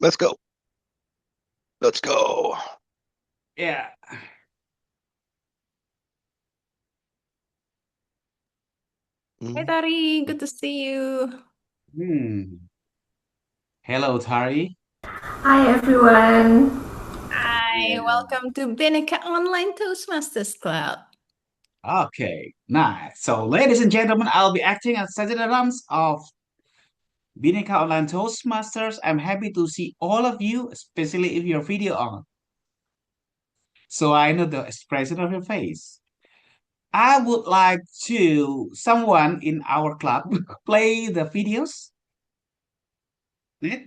Let's go. Let's go. Yeah. Hi, Mm. Tari. Good to see you. Hmm. Hello, Tari. Hi everyone. Hi, Yeah. welcome to Bhinneka Online Toastmasters Club. Okay, nice. So, ladies and gentlemen, I'll be acting as Sergeant Adams of Bhinneka Online Toastmasters. I'm happy to see all of you, especially if your video on. So I know the expression of your face. I would like to someone in our club play the videos.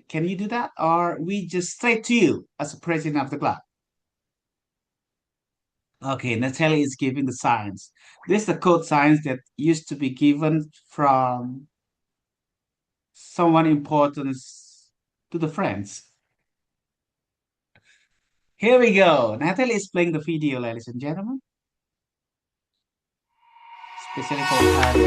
Can you do that, or we just straight to you as the president of the club? Okay, Natalie is giving the signs. This is the code signs that used to be given from someone important to the friends. Here we go. Natalie is playing the video, ladies and gentlemen. Especially for Harry.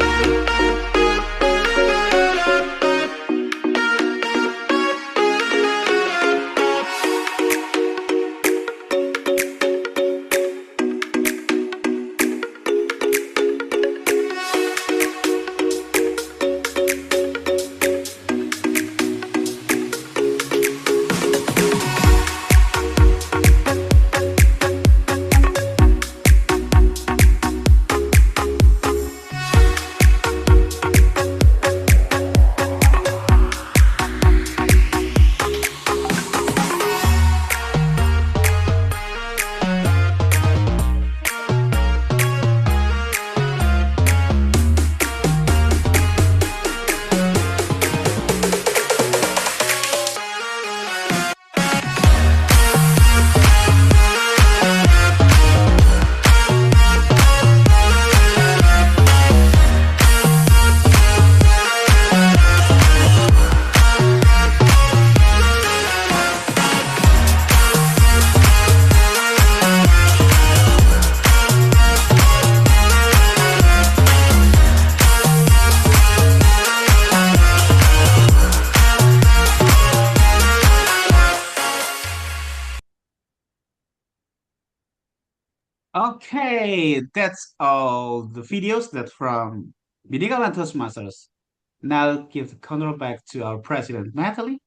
Okay, that's all the videos that from Bhinneka and Toastmasters. Now give the control back to our president, Natalie.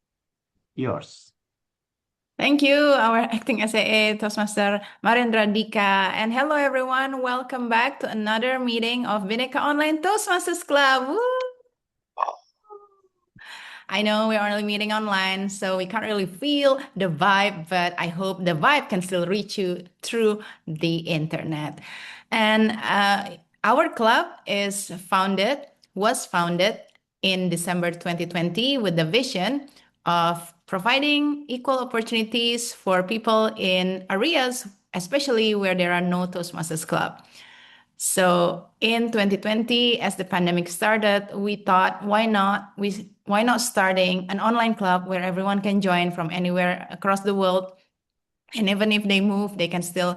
Yours. Thank you, our acting SAA Toastmaster Marendra Dika. And hello, everyone. Welcome back to another meeting of Bhinneka Online Toastmasters Club. Woo! I know we're only meeting online, so we can't really feel the vibe, but I hope the vibe can still reach you through the internet. And our club was founded in December 2020 with the vision of providing equal opportunities for people in areas, especially where there are no Toastmasters Club. So in 2020, as the pandemic started, we thought, why not starting an online club where everyone can join from anywhere across the world, and even if they move, they can still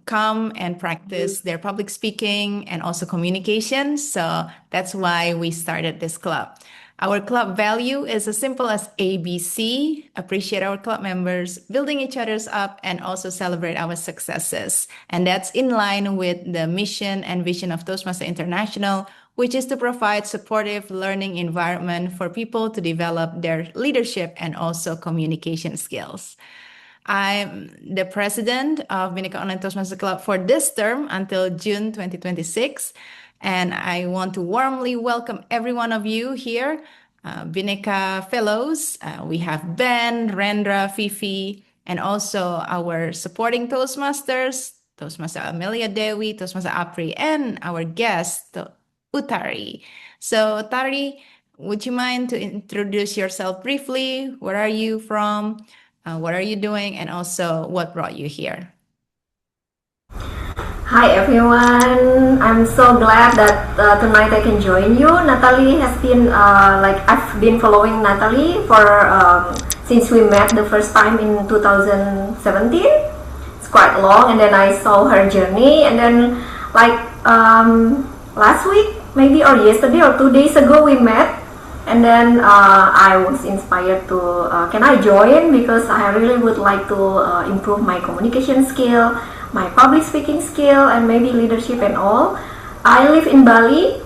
come and practice their public speaking and also communication. So that's why we started this club. Our club value is as simple as ABC: appreciate our club members, building each other's up, and also celebrate our successes. And that's in line with the mission and vision of Toastmaster International, which is to provide supportive learning environment for people to develop their leadership and also communication skills. I'm the president of Bhinneka Online Toastmasters Club for this term until June 2026. And I want to warmly welcome every one of you here, Bhinneka Fellows. We have Ben, Rendra, Fifi, and also our supporting Toastmasters, Toastmaster Amelia Dewi, Toastmaster Apri, and our guest, Utari. So, Tari, would you mind to introduce yourself briefly? Where are you from? What are you doing? And also, what brought you here? Hi everyone. I'm so glad that tonight I can join you. Natalie has been I've been following Natalie for since we met the first time in 2017. It's quite long, and then I saw her journey, and then last week maybe, or yesterday or 2 days ago we met, And then I was inspired to can I join, because I really would like to improve my communication skill, my public speaking skill, and maybe leadership and all. I live in Bali.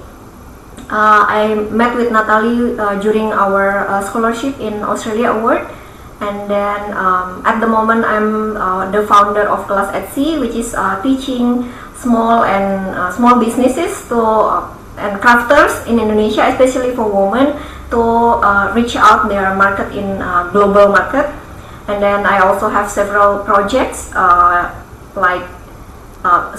I met with Natalie during our scholarship in Australia Award, and then at the moment I'm the founder of Class at Sea, which is teaching small businesses to and crafters in Indonesia, especially for women, to reach out their market in global market. And then I also have several projects like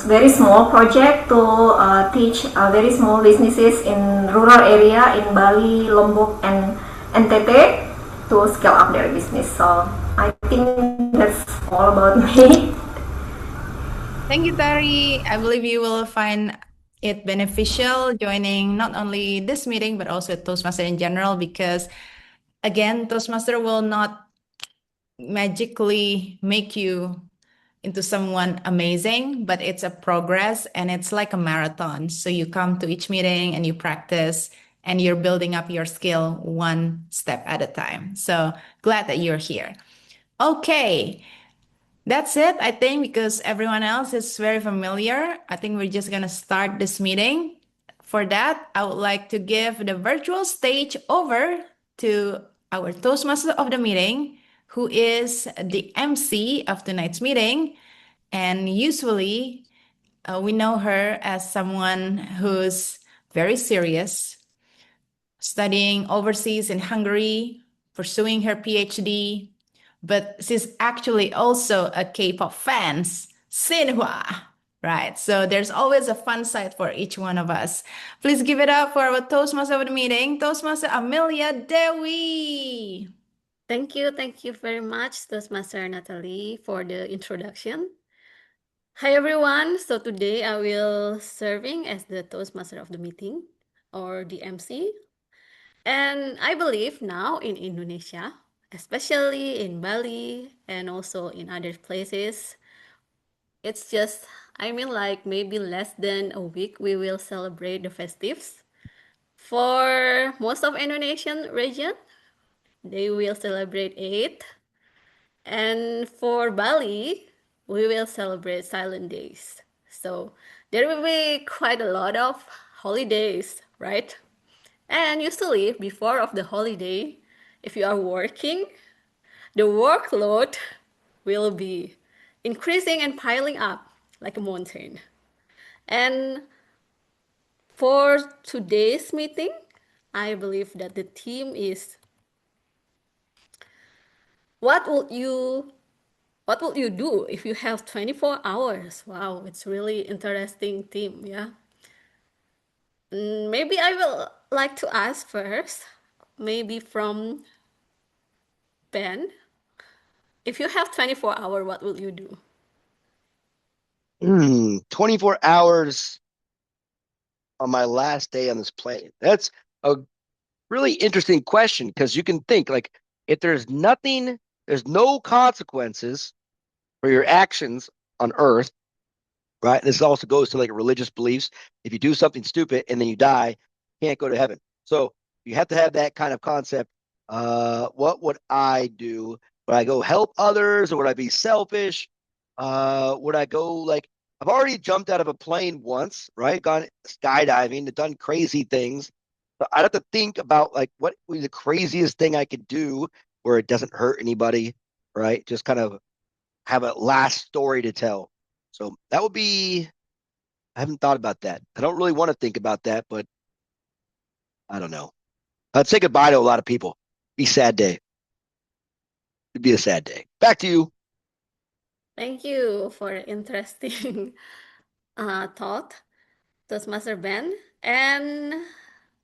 very small project to teach very small businesses in rural area in Bali, Lombok, and NTT to scale up their business. So I think that's all about me. Thank you, Tari. I believe you will find it beneficial joining not only this meeting, but also Toastmaster in general, because again, Toastmaster will not magically make you into someone amazing, but it's a progress and it's like a marathon. So you come to each meeting and you practice and you're building up your skill one step at a time. So glad that you're here. Okay. That's it, I think, because everyone else is very familiar. I think we're just going to start this meeting. For that, I would like to give the virtual stage over to our Toastmaster of the meeting, who is the MC of tonight's meeting. And usually, we know her as someone who's very serious, studying overseas in Hungary, pursuing her PhD, but she's actually also a K-pop fan, Sinhua, right? So there's always a fun side for each one of us. Please give it up for our Toastmaster of the meeting, Toastmaster Amelia Dewi. Thank you very much, Toastmaster Natalie, for the introduction. Hi everyone, so today I will serving as the Toastmaster of the meeting, or the MC. And I believe now in Indonesia, especially in Bali and also in other places, it's just, like maybe less than a week we will celebrate the festives. For most of Indonesian region, they will celebrate 8. And for Bali, we will celebrate silent days. So there will be quite a lot of holidays, right? And usually before of the holiday, if you are working, the workload will be increasing and piling up like a mountain. And for today's meeting, I believe that the theme is what would you do if you have 24 hours? Wow, it's really interesting theme, yeah. Maybe I will like to ask first, maybe from Ben. If you have 24 hours, what will you do? 24 hours on my last day on this plane. That's a really interesting question, because you can think, like, if there's no consequences for your actions on Earth, right? This also goes to like religious beliefs. If you do something stupid and then you die, you can't go to heaven. So you have to have that kind of concept. What would I do? Would I go help others, or would I be selfish? Would I go, like, I've already jumped out of a plane once, right? Gone skydiving, done crazy things. So I'd have to think about, like, what would be the craziest thing I could do where it doesn't hurt anybody, right? Just kind of have a last story to tell. So that would be, I haven't thought about that. I don't really want to think about that, but I don't know. I'd say goodbye to a lot of people. Be a sad day. It'd be a sad day. Back to you. Thank you for interesting thought, Toastmaster Ben. And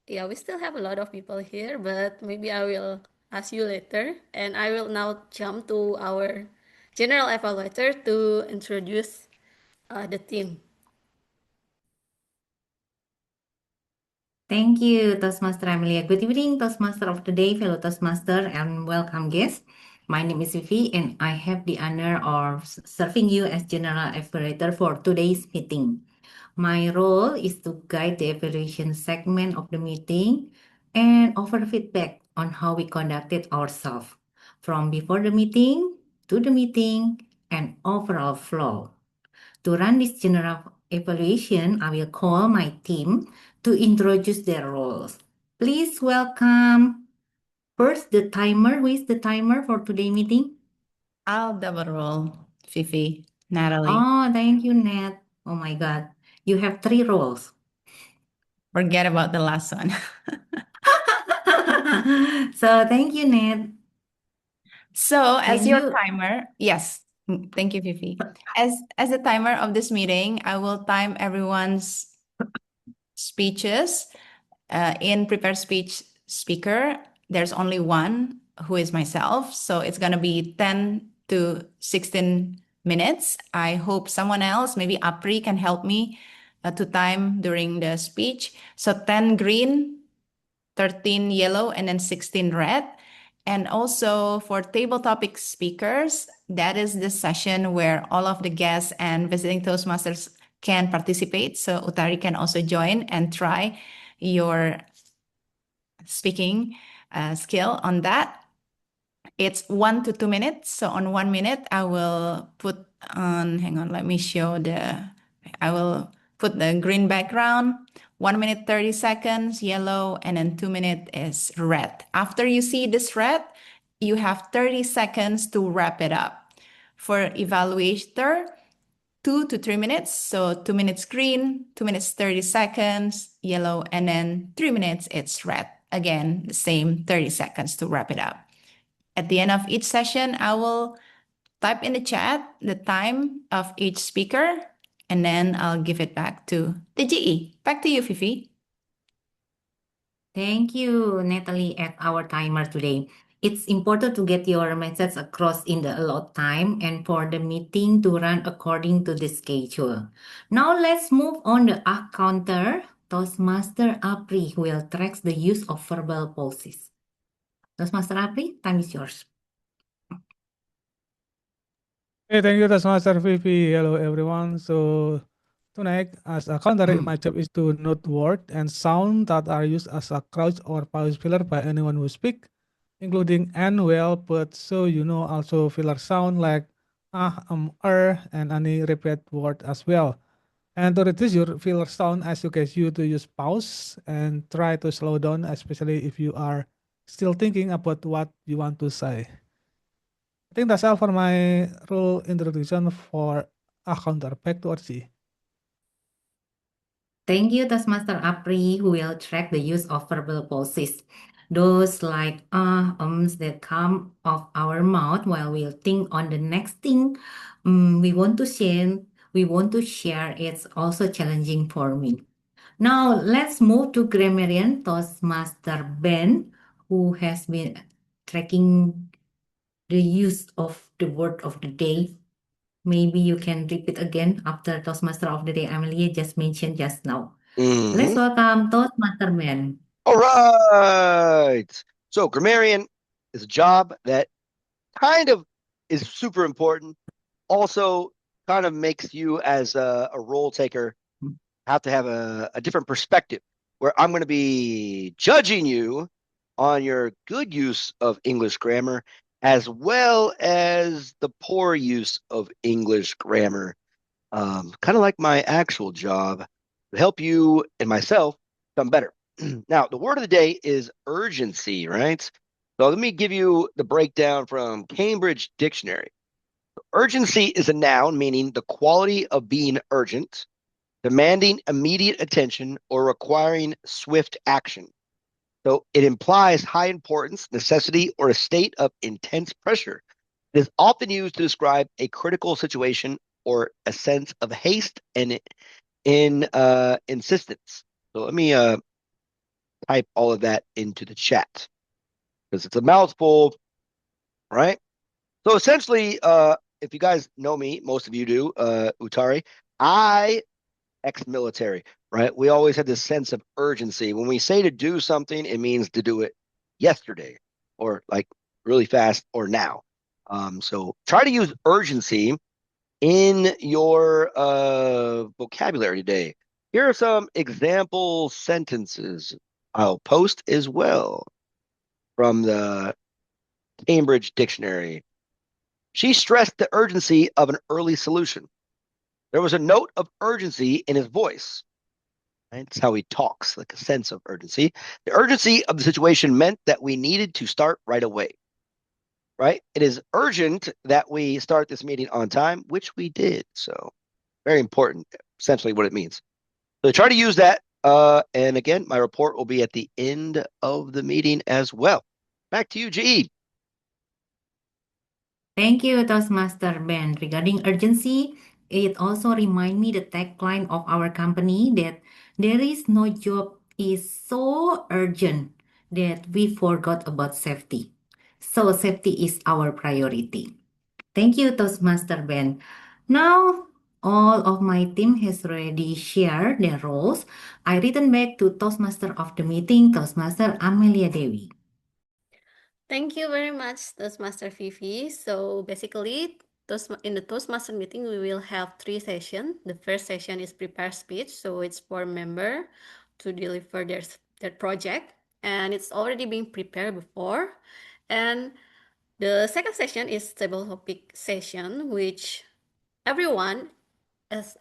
yeah, we still have a lot of people here, but maybe I will ask you later. And I will now jump to our general evaluator to introduce the team. Thank you, Toastmaster Amelia. Good evening, Toastmaster of the day, fellow Toastmaster, and welcome guests. My name is Vivi, and I have the honor of serving you as General Evaluator for today's meeting. My role is to guide the evaluation segment of the meeting, and offer feedback on how we conducted ourselves from before the meeting to the meeting and overall flow. To run this general evaluation, I will call my team to introduce their roles. Please welcome first the timer. Who is the timer for today meeting? I'll double roll, Fifi, Natalie. Oh, thank you, Nat. Oh my God. You have 3 roles. Forget about the last one. So thank you, Nat. So, as Can your you timer, yes, thank you, Fifi. As the timer of this meeting, I will time everyone's speeches. In prepared speech speaker, there's only one who is myself, so it's gonna be 10 to 16 minutes. I hope someone else, maybe Apri, can help me to time during the speech. So 10 green, 13 yellow, and then 16 red. And also for table topic speakers, that is the session where all of the guests and visiting Toastmasters can participate. So Utari can also join and try your speaking skill on that. It's 1 to 2 minutes. So on 1 minute, I will put on, hang on, let me show I will put the green background, 1 minute, 30 seconds, yellow, and then 2 minutes is red. After you see this red, you have 30 seconds to wrap it up. For evaluator, 2 to 3 minutes. So 2 minutes green, 2 minutes, 30 seconds, yellow, and then 3 minutes, it's red. Again, the same 30 seconds to wrap it up. At the end of each session, I will type in the chat the time of each speaker, and then I'll give it back to the GE. Back to you, Fifi. Thank you, Natalie, at our timer today. It's important to get your message across in the allotted time and for the meeting to run according to the schedule. Now let's move on the counter. Toastmaster Apri will track the use of verbal pauses. Toastmaster Apri, time is yours. Hey, thank you, Toastmaster VP. Hello, everyone. So tonight, as a counter, my job is to note word and sound that are used as a crouch or pause filler by anyone who speak, including and well, but so you know also filler sound like and any repeat word as well. And to reduce your filler sound, I suggest you to use pause and try to slow down, especially if you are still thinking about what you want to say. I think that's all for my rule introduction for a counter. Back to Orji. Thank you, Toastmaster Apri, who will track the use of verbal pauses. Those like that come off our mouth while we think on the next thing we want to share. We want to share. It's also challenging for me. Now let's move to grammarian Toastmaster Ben, who has been tracking the use of the word of the day. Maybe you can repeat again after Toastmaster of the day Amelia just mentioned just now. Let's welcome Toastmaster Ben. All right. So grammarian is a job that kind of is super important. Also kind of makes you as a role taker have to have a different perspective where I'm going to be judging you on your good use of English grammar as well as the poor use of English grammar. Kind of like my actual job to help you and myself become better. Now, the word of the day is urgency, right? So let me give you the breakdown from Cambridge Dictionary. Urgency is a noun meaning the quality of being urgent, demanding immediate attention, or requiring swift action. So it implies high importance, necessity, or a state of intense pressure. It is often used to describe a critical situation or a sense of haste and insistence. So let me type all of that into the chat because it's a mouthful, right? So essentially, if you guys know me, most of you do, Utari, I ex-military, right? We always had this sense of urgency. When we say to do something, it means to do it yesterday or like really fast or now. So try to use urgency in your vocabulary today. Here are some example sentences. I'll post as well from the Cambridge Dictionary. She stressed the urgency of an early solution. There was a note of urgency in his voice. Right? That's how he talks, like a sense of urgency. The urgency of the situation meant that we needed to start right away. Right? It is urgent that we start this meeting on time, which we did. So, very important, essentially, what it means. So, try to use that. And again, my report will be at the end of the meeting as well. Back to you, GE. Thank you, Toastmaster Ben. Regarding urgency, it also reminds me the tagline of our company that there is no job is so urgent that we forgot about safety. So safety is our priority. Thank you, Toastmaster Ben. Now, all of my team has already shared their roles. I return back to Toastmaster of the meeting, Toastmaster Amelia Dewi. Thank you very much, Toastmaster Vivi. So basically, in the Toastmaster meeting, we will have 3 sessions. The first session is prepare speech, so it's for member to deliver their project, and it's already been prepared before. And the second session is table topic session, which everyone, as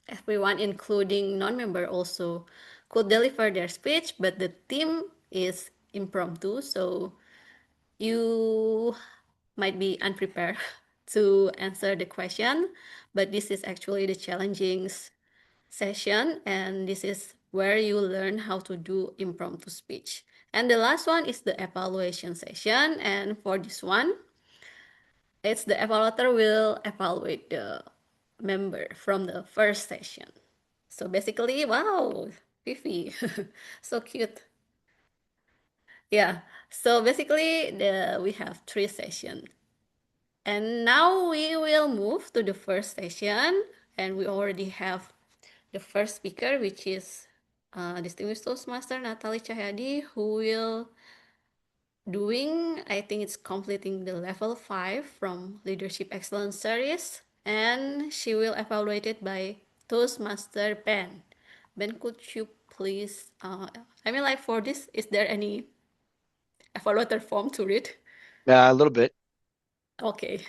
everyone including non-member also could deliver their speech, but the theme is impromptu, so you might be unprepared to answer the question, but this is actually the challenging session, and this is where you learn how to do impromptu speech. And the last one is the evaluation session, and for this one, it's the evaluator will evaluate the member from the first session. So basically, wow, Fifi, so cute. Yeah, so basically we have 3 sessions. And now we will move to the first session, and we already have the first speaker, which is distinguished Toastmaster Natalie Cahyadi, who will I think it's completing the level 5 from Leadership Excellence Series, and she will evaluate it by Toastmaster Ben. Ben, could you please, for this, is there any evaluator form to read? A little bit. Okay.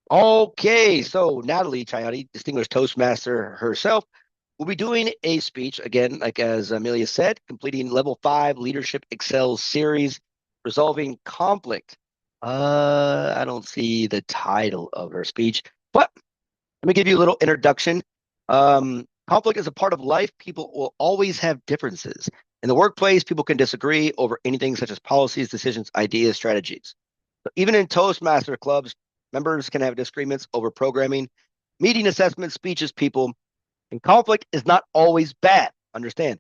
Okay, so Natalie Chiati, distinguished Toastmaster herself, will be doing a speech, again, like as Amelia said, completing level 5 Leadership Excel series, resolving conflict. I don't see the title of her speech, but let me give you a little introduction. Conflict is a part of life. People will always have differences. In the workplace, people can disagree over anything such as policies, decisions, ideas, strategies. So even in Toastmaster clubs, members can have disagreements over programming, meeting assessments, speeches, people, and conflict is not always bad. Understand,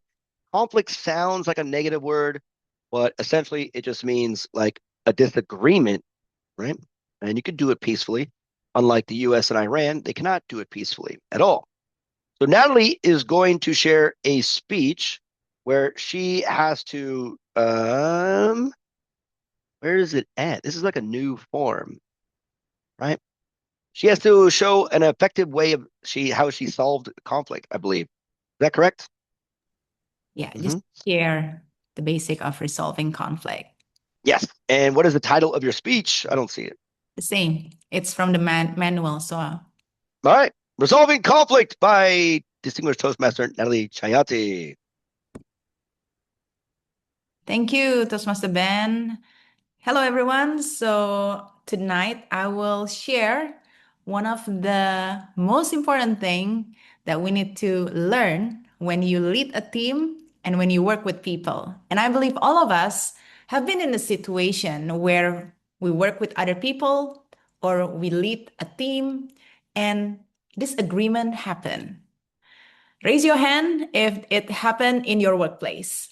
conflict sounds like a negative word, but essentially it just means like a disagreement, right? And you could do it peacefully. Unlike the US and Iran, they cannot do it peacefully at all. So Natalie is going to share a speech where she has to where is it at? This is like a new form, right? She has to show an effective way of how she solved conflict, I believe. Is that correct? Yeah, just share the basic of resolving conflict. Yes. And what is the title of your speech? I don't see it. The same. It's from the manual. So, All right. Resolving Conflict by distinguished Toastmaster Natalie Chayati. thank you, Toastmaster Ben. Hello, everyone. So tonight I will share one of the most important thing that we need to learn when you lead a team and when you work with people. And I believe all of us have been in a situation where we work with other people or we lead a team and disagreement happen. Raise your hand if it happened in your workplace.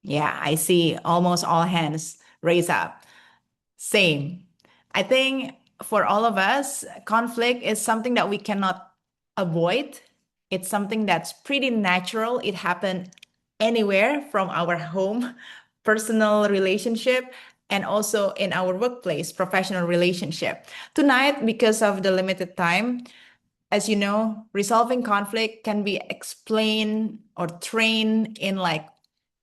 Yeah, I see almost all hands raised up. Same. I think for all of us, conflict is something that we cannot avoid. It's something that's pretty natural. It happened anywhere from our home, personal relationship, and also in our workplace, professional relationship. Tonight, because of the limited time, as you know, resolving conflict can be explained or trained in like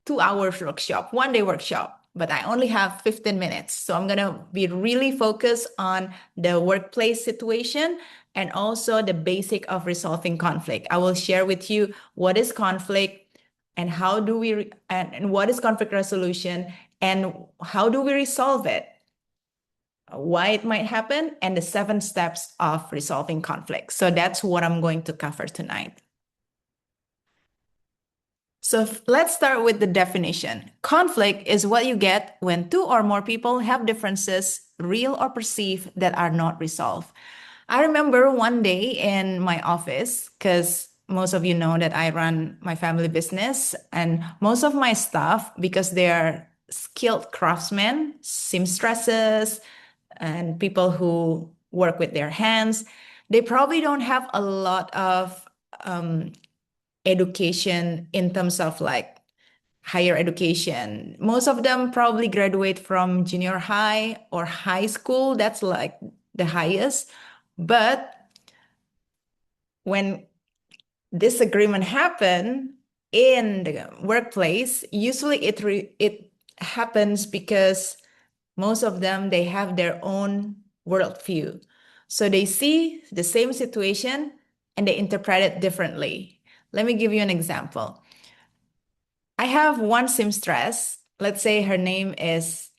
2 hour workshop, 1 day workshop, but I only have 15 minutes. So I'm going to be really focused on the workplace situation and also the basic of resolving conflict. I will share with you what is conflict and how do we, and what is conflict resolution and how do we resolve it, why it might happen, and the 7 steps of resolving conflict. So that's what I'm going to cover tonight. So let's start with the definition. Conflict is what you get when 2 or more people have differences, real or perceived, that are not resolved. I remember one day in my office, because most of you know that I run my family business, and most of my staff, because they're skilled craftsmen, seamstresses, and people who work with their hands, they probably don't have a lot of education in terms of like higher education. Most of them probably graduate from junior high or high school. That's like the highest. But when disagreement happen in the workplace, usually it happens because most of them, they have their own worldview. So they see the same situation and they interpret it differently. Let me give you an example. I have one seamstress, let's say her name is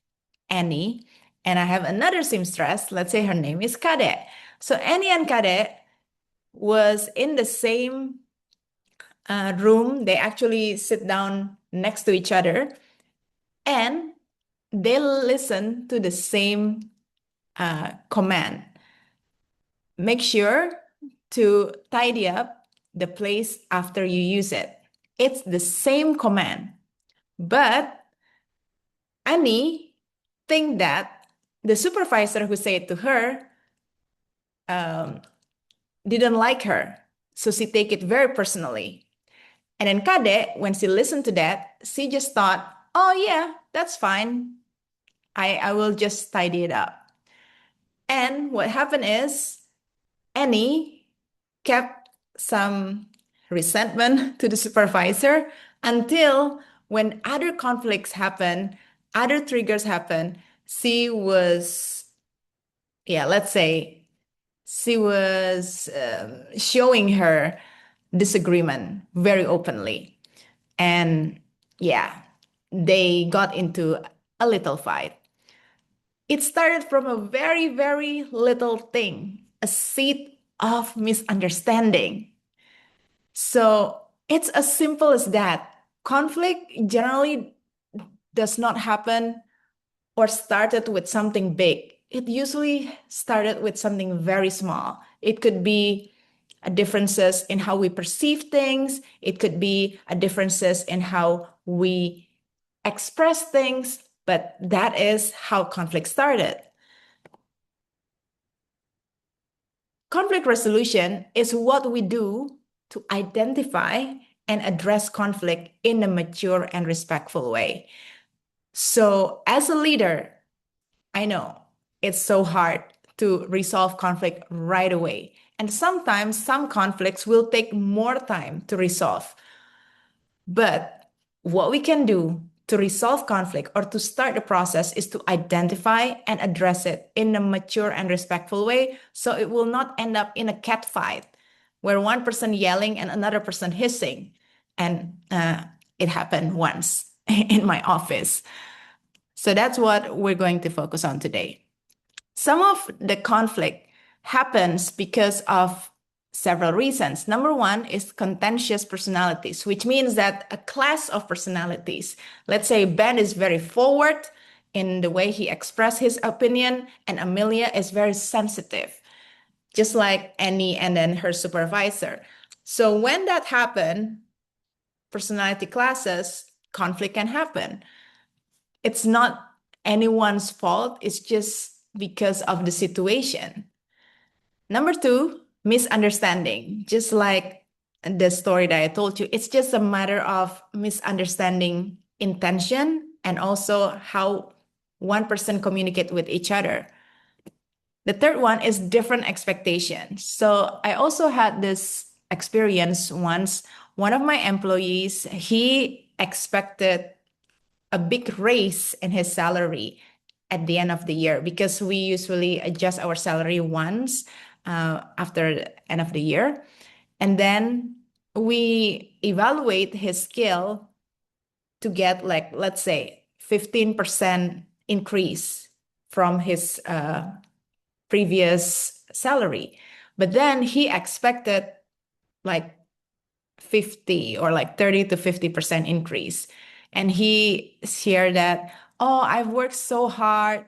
Annie, and I have another seamstress, let's say her name is Kade. So Annie and Kade was in the same room. They actually sit down next to each other and they listen to the same command. Make sure to tidy up the place after you use it. It's the same command, but Annie think that the supervisor who said to her didn't like her, so she take it very personally. And then Kade, when she listened to that, she just thought, oh yeah, that's fine. I will just tidy it up. And what happened is Annie kept some resentment to the supervisor until when other conflicts happen, other triggers happen, she was, let's say, she was showing her disagreement very openly. And they got into a little fight. It started from a very, very little thing, a seed of misunderstanding. So it's as simple as that. Conflict generally does not happen or started with something big. It usually started with something very small. It could be differences in how we perceive things. It could be differences in how we express things, but that is how conflict started. Conflict resolution is what we do to identify and address conflict in a mature and respectful way. So as a leader, I know it's so hard to resolve conflict right away. And sometimes some conflicts will take more time to resolve. But what we can do to resolve conflict or to start the process is to identify and address it in a mature and respectful way, so it will not end up in a cat fight where one person yelling and another person hissing. And it happened once in my office. So that's what we're going to focus on today. Some of the conflict happens because of several reasons. Number one is contentious personalities, which means that a class of personalities, let's say Ben is very forward in the way he expressed his opinion, and Amelia is very sensitive, just like Annie and then her supervisor. So when that happens, personality classes, conflict can happen. It's not anyone's fault. It's just because of the situation. Number two, misunderstanding. Just like the story that I told you, it's just a matter of misunderstanding intention and also how one person communicate with each other. The third one is different expectations. So I also had this experience once. One of my employees, he expected a big raise in his salary at the end of the year, because we usually adjust our salary once after the end of the year. And then we evaluate his skill to get, like, let's say 15% increase from his previous salary. But then he expected like 50 or like 30 to 50% increase. And he shared that, oh, I've worked so hard.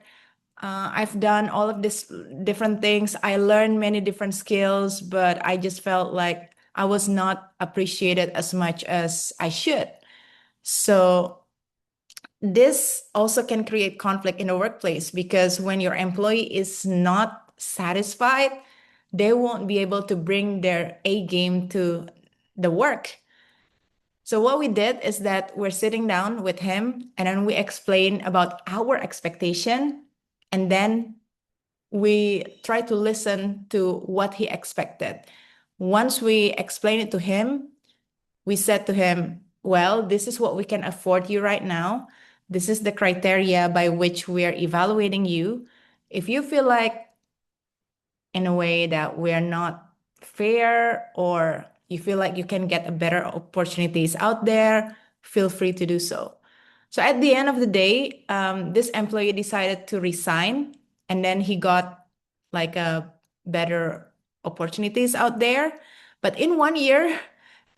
I've done all of these different things. I learned many different skills, but I just felt like I was not appreciated as much as I should. So this also can create conflict in the workplace, because when your employee is not satisfied, they won't be able to bring their A game to the work. So what we did is that we're sitting down with him, and then we explain about our expectation, and then we try to listen to what he expected. Once we explain it to him, we said to him, well, this is what we can afford you right now. This is the criteria by which we are evaluating you. If you feel like in a way that we're not fair, or you feel like you can get a better opportunities out there, feel free to do so. So at the end of the day, this employee decided to resign, and then he got like a better opportunities out there. But in 1 year,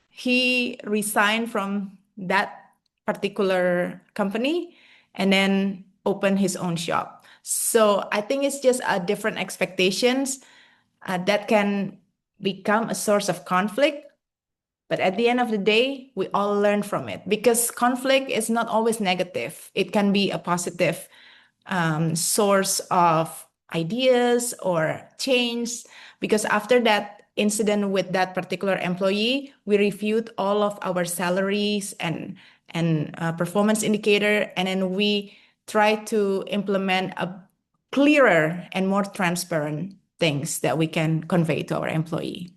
he resigned from that particular company and then opened his own shop. So I think it's just a different expectations that can become a source of conflict. But at the end of the day, we all learn from it, because conflict is not always negative. It can be a positive source of ideas or change, because after that incident with that particular employee, we reviewed all of our salaries and performance indicator, and then we try to implement a clearer and more transparent things that we can convey to our employee.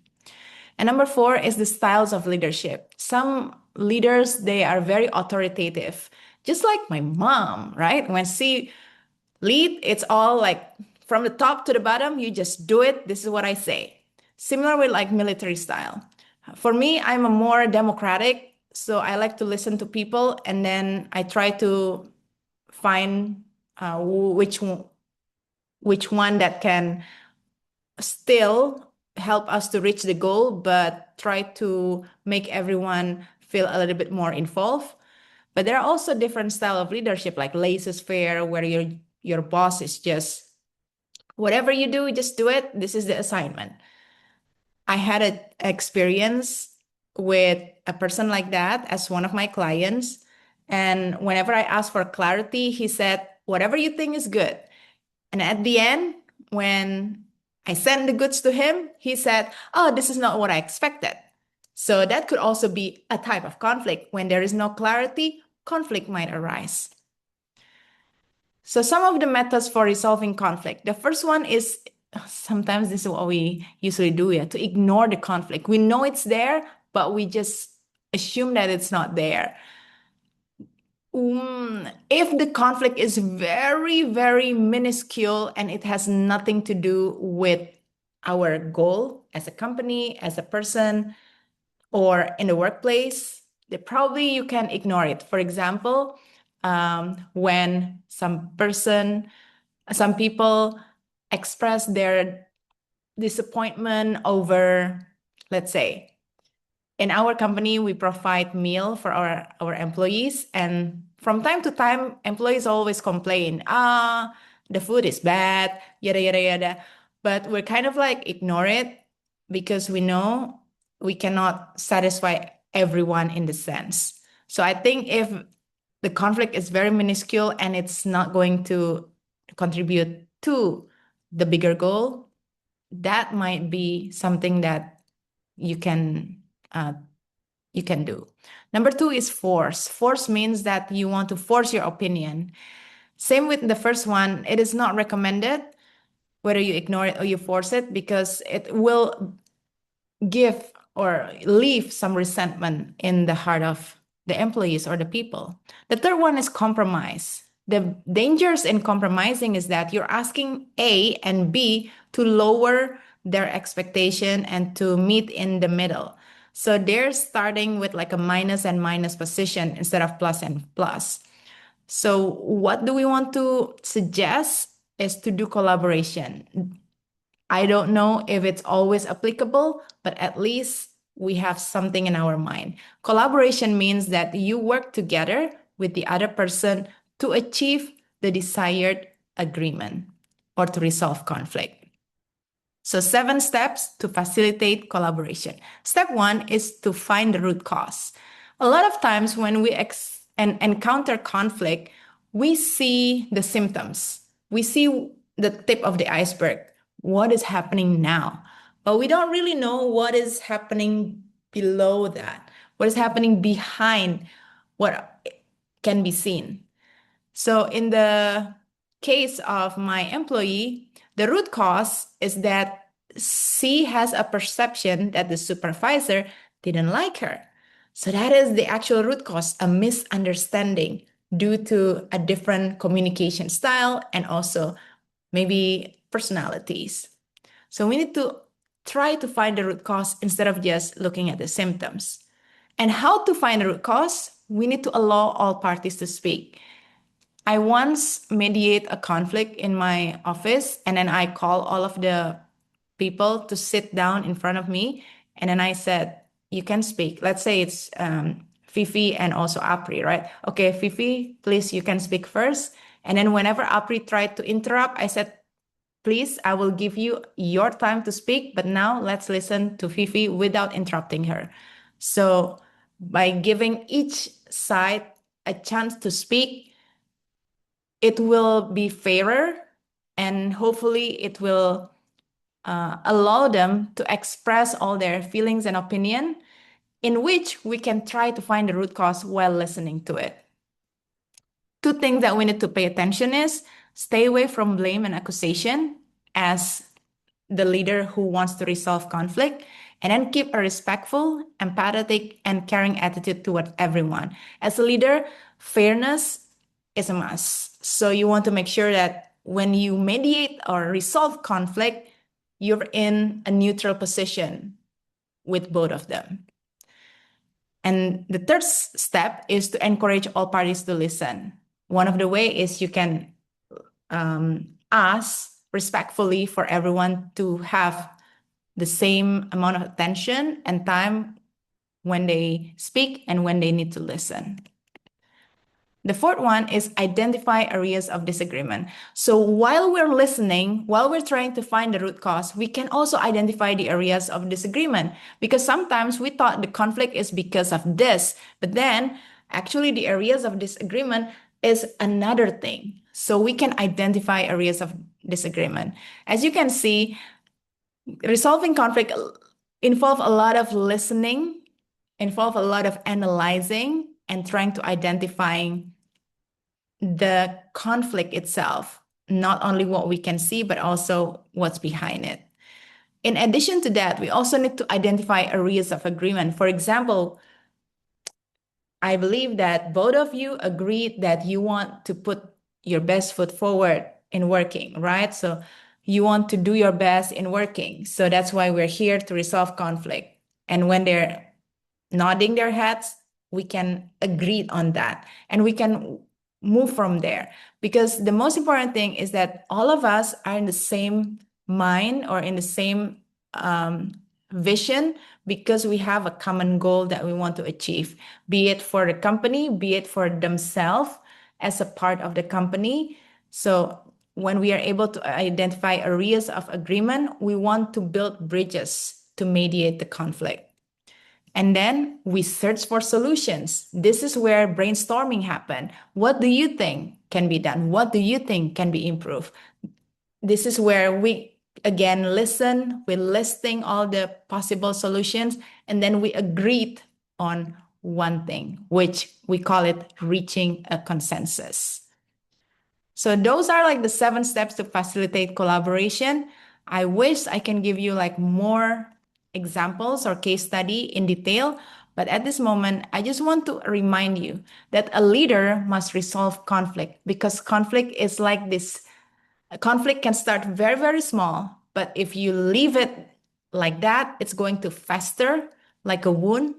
And number 4 is the styles of leadership. Some leaders, they are very authoritative, just like my mom, right? When she lead, it's all like from the top to the bottom, you just do it. This is what I say. Similar with like military style. For me, I'm a more democratic, so I like to listen to people, and then I try to find which one that can still help us to reach the goal, but try to make everyone feel a little bit more involved. But there are also different style of leadership, like laissez-faire, where your boss is just, whatever you do, just do it. This is the assignment. I had an experience with a person like that as one of my clients. And whenever I asked for clarity, he said, whatever you think is good. And at the end, when I sent the goods to him, he said, oh, this is not what I expected. So that could also be a type of conflict. When there is no clarity, conflict might arise. So some of the methods for resolving conflict. The first one is, sometimes this is what we usually do, to ignore the conflict. We know it's there, but we just assume that it's not there. If the conflict is very, very minuscule and it has nothing to do with our goal as a company, as a person, or in the workplace, then probably you can ignore it. For example, when some people express their disappointment over, let's say, in our company, we provide meal for our employees, and from time to time, employees always complain, the food is bad, yada, yada, yada. But we're kind of like ignore it, because we know we cannot satisfy everyone in the sense. So I think if the conflict is very minuscule and it's not going to contribute to the bigger goal, that might be something that you can do. Number 2 is force. Force means that you want to force your opinion. Same with the first one, it is not recommended. whether you ignore it or you force it, because it will give or leave some resentment in the heart of the employees or the people. The third one is compromise. The dangers in compromising is that you're asking A and B to lower their expectation and to meet in the middle. So they're starting with like a minus and minus position instead of plus and plus. So what do we want to suggest is to do collaboration. I don't know if it's always applicable, but at least we have something in our mind. Collaboration means that you work together with the other person to achieve the desired agreement or to resolve conflict. So 7 steps to facilitate collaboration. Step 1 is to find the root cause. A lot of times when we encounter conflict, we see the symptoms. We see the tip of the iceberg. What is happening now? But we don't really know what is happening below that, what is happening behind what can be seen. So in the case of my employee, the root cause is that she has a perception that the supervisor didn't like her. So that is the actual root cause, a misunderstanding due to a different communication style and also maybe personalities. So we need to try to find the root cause instead of just looking at the symptoms. And how to find the root cause? We need to allow all parties to speak. I once mediate a conflict in my office, and then I call all of the people to sit down in front of me, and then I said, you can speak. Let's say it's Fifi and also Apri, right? Okay, Fifi, please, you can speak first. And then whenever Apri tried to interrupt, I said, please, I will give you your time to speak, but now let's listen to Fifi without interrupting her. So by giving each side a chance to speak, it will be fairer, and hopefully it will allow them to express all their feelings and opinion, in which we can try to find the root cause while listening to it. 2 things that we need to pay attention is stay away from blame and accusation as the leader who wants to resolve conflict, and then keep a respectful, empathetic, and caring attitude toward everyone. As a leader, fairness is a must. So you want to make sure that when you mediate or resolve conflict, you're in a neutral position with both of them. And the third step is to encourage all parties to listen. One of the ways is you can ask respectfully for everyone to have the same amount of attention and time when they speak and when they need to listen. The fourth one is identify areas of disagreement. So while we're listening, while we're trying to find the root cause, we can also identify the areas of disagreement, because sometimes we thought the conflict is because of this, but then actually the areas of disagreement is another thing. So we can identify areas of disagreement. As you can see, resolving conflict involve a lot of listening, involve a lot of analyzing and trying to identify the conflict itself, not only what we can see, but also what's behind it. In addition to that, we also need to identify areas of agreement. For example, I believe that both of you agreed that you want to put your best foot forward in working, right? So you want to do your best in working. So that's why we're here to resolve conflict. And when they're nodding their heads, we can agree on that and we can move from there. Because the most important thing is that all of us are in the same mind or in the same vision, because we have a common goal that we want to achieve, be it for the company, be it for themselves as a part of the company. So when we are able to identify areas of agreement, we want to build bridges to mediate the conflict. And then we search for solutions. This is where brainstorming happens. What do you think can be done? What do you think can be improved? This is where we, again, listen. We're listing all the possible solutions, and then we agreed on one thing, which we call it reaching a consensus. So those are like the 7 steps to facilitate collaboration. I wish I can give you like more examples or case study in detail, but at this moment, I just want to remind you that a leader must resolve conflict because conflict is like this. A conflict can start very, very small, but if you leave it like that, it's going to fester like a wound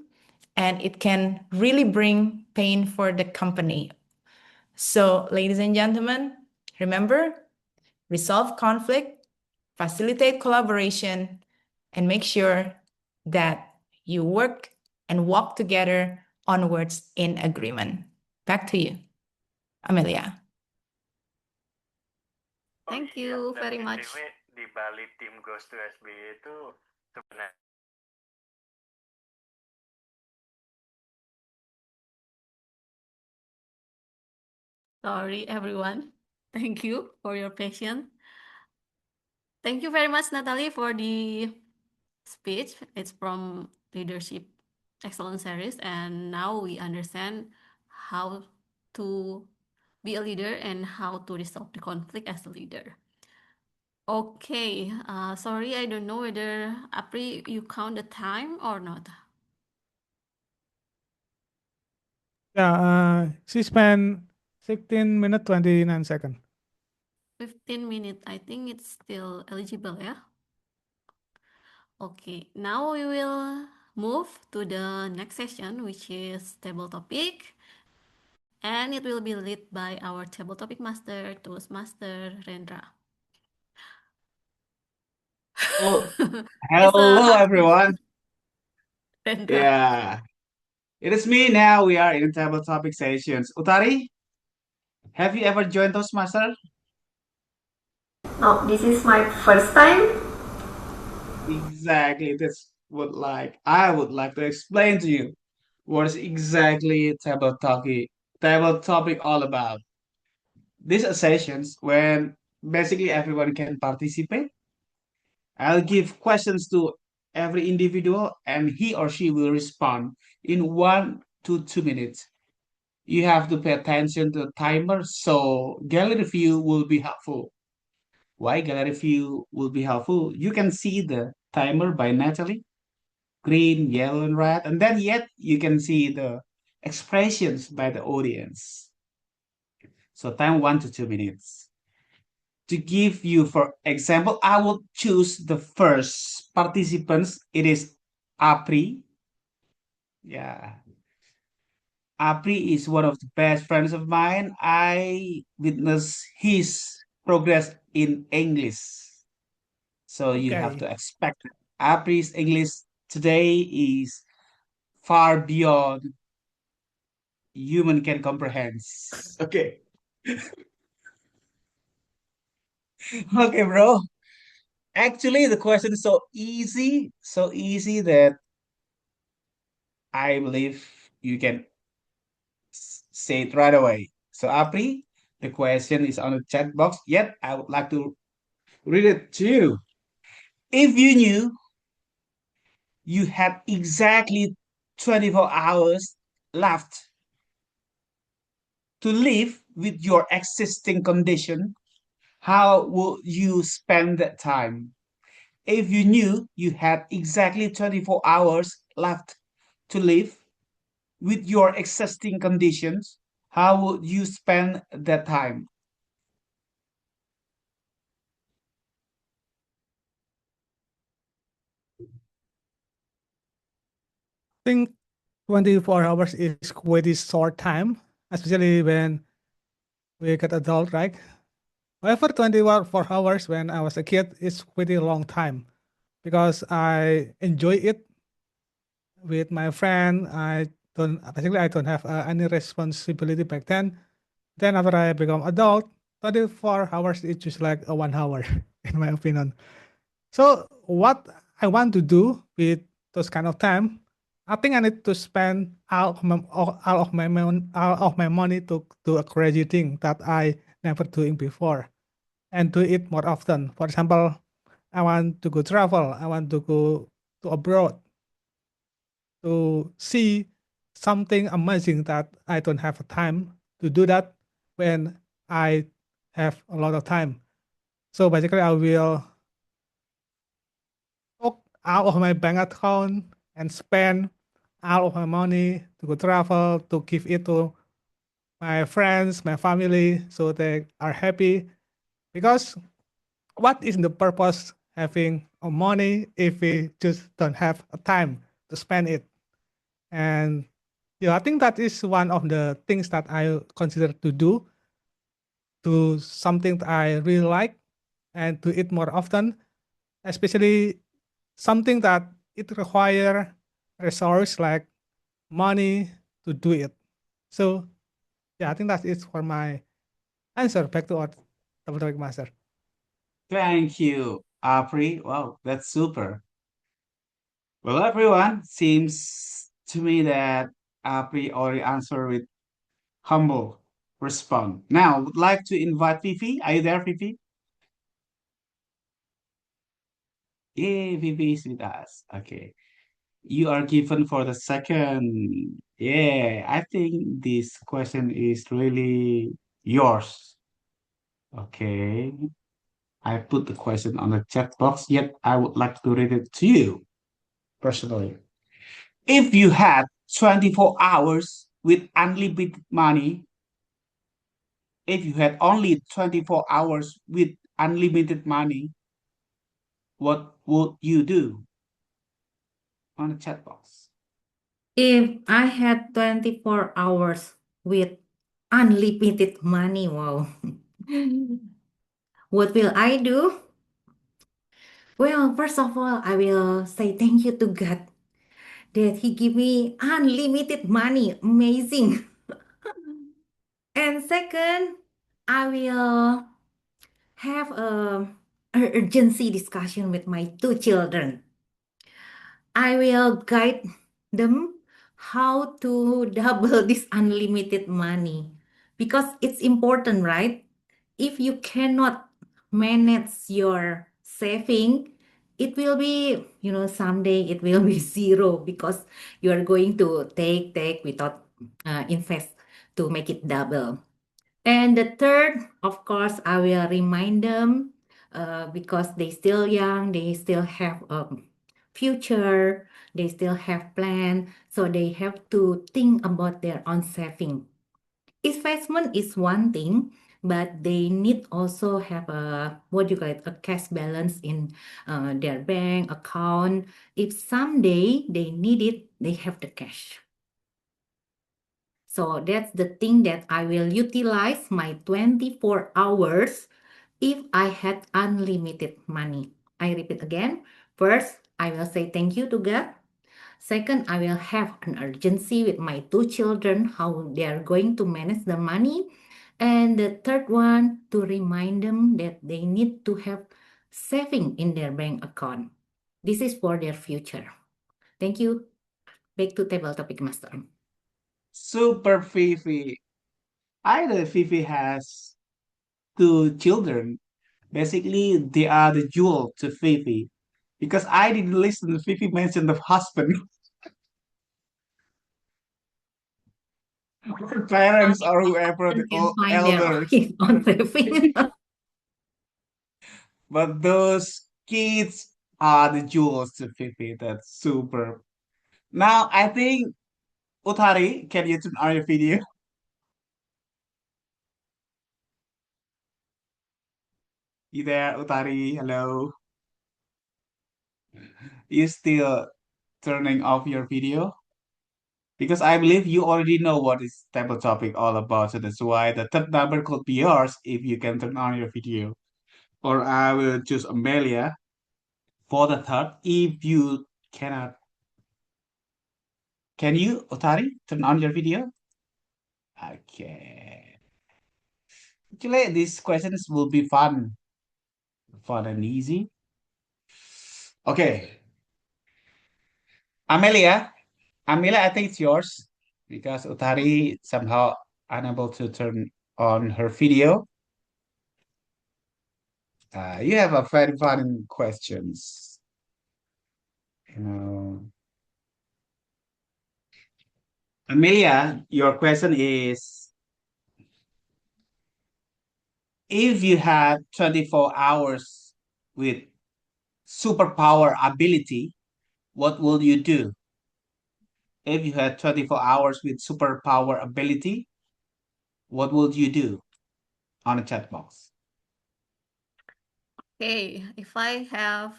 and it can really bring pain for the company. So, ladies and gentlemen, remember, resolve conflict, facilitate collaboration, and make sure that you work and walk together onwards in agreement. Back to you, Amelia. Thank you very much. Di balik tim Ghost to SBY itu sebenarnya Sorry, everyone. Thank you for your patience. Thank you very much, Natalie, for the speech. It's from Leadership Excellence Series, and now we understand how to be a leader and how to resolve the conflict as a leader. Okay, sorry, I don't know whether Apri, you count the time or not. Yeah, she spent 16 minutes 29 seconds. 15 minutes, I think it's still eligible, yeah? Okay, now we will move to the next session, which is table topic. And it will be led by our table topic master, Toastmaster Rendra. Oh, It's a hello hard everyone. Rendra. Yeah, it is me now. We are in table topic sessions. Utari, have you ever joined Toastmaster? No, this is my first time. Exactly. That's what I would like to explain to you what is exactly table topic all about. These are sessions when basically everyone can participate. I'll give questions to every individual and he or she will respond in 1 to 2 minutes. You have to pay attention to the timer, so gallery view will be helpful. Why gallery view will be helpful? You can see the timer by Natalie, green, yellow, and red, and then yet you can see the expressions by the audience. So time 1 to 2 minutes. To give you, for example, I will choose the first participants. It is Apri. Yeah. Apri is one of the best friends of mine. I witnessed his progress in English. So you have Okay. to expect it. Apri's English today is far beyond human can comprehend. Okay. Okay, bro. Actually, the question is so easy that I believe you can say it right away. So, Apri, the question is on the chat box. Yet, I would like to read it to you. If you knew you had exactly 24 hours left to live with your existing condition, how would you spend that time? If you knew you had exactly 24 hours left to live with your existing conditions, how would you spend that time? I think 24 hours is quite a short time, especially when we get adult, right? However, 24 hours when I was a kid is quite a long time because I enjoy it with my friend. I don't have any responsibility back then. Then after I become adult, 24 hours is just like a 1 hour, in my opinion. So what I want to do with those kind of time, I think I need to spend all of my money to do a crazy thing that I never doing before and do it more often. For example, I want to go travel. I want to go to abroad to see something amazing that I don't have time to do that when I have a lot of time. So basically, I will took out of my bank account and spend out of my money to go travel, to give it to my friends, my family, so they are happy. Because what is the purpose having a money if we just don't have a time to spend it? And yeah, I think that is one of the things that I consider to something that I really like and to eat more often, especially something that it require resource like money to do it. So yeah, I think that is for my answer. Back to our double topic master. Thank you, Apri. Wow, that's super. Well, everyone, seems to me that Apri already answered with humble response. Now, would like to invite Fifi. Are you there, Fifi? Yeah, Fifi is with us. Okay. You are given for the second. Yeah, I think this question is really yours. Okay. I put the question on the chat box, yet I would like to read it to you personally. If you had 24 hours with unlimited money, if you had only 24 hours with unlimited money, what would you do? On the chat box. If I had 24 hours with unlimited money, wow. What will I do? Well, first of all, I will say thank you to God that He give me unlimited money. Amazing. And second, I will have a urgency discussion with my two children. I will guide them how to double this unlimited money because it's important, right? If you cannot manage your saving, it will be, someday it will be zero because you are going to take without invest to make it double. And the third, of course, I will remind them because they still young, they still have a future, they still have plan, so they have to think about their own saving. Investment is one thing, but they need also have a what you call it, a cash balance in their bank account. If someday they need it, they have the cash. So that's the thing that I will utilize my 24 hours if I had unlimited money. I repeat again. First, I will say thank you to God. Second, I will have an urgency with my two children, how they are going to manage the money. And the third one, to remind them that they need to have saving in their bank account. This is for their future. Thank you. Back to table topic master. Super Fifi. I know Fifi has two children. Basically, they are the jewel to Fifi. Because I didn't listen to Fifi mention the husband, or parents, or whoever, the Children can find their elders. own saving. But those kids are the jewels to Fifi. That's super. Now, I think, Utari, can you turn on your video? You there, Utari? Hello. You still turning off your video? Because I believe you already know what this type of topic all about. So that's why the third number could be yours if you can turn on your video. Or I will choose Amelia for the third if you cannot. Can you, Utari, turn on your video? Okay. Actually, these questions will be fun and easy. Okay, Amelia, Amelia, I think it's yours because Utari somehow unable to turn on her video. You have a very fun questions. You know, Amelia, your question is: if you had 24 hours with superpower ability, what will you do? If you had 24 hours with superpower ability, what would you do on a chat box? Okay, if I have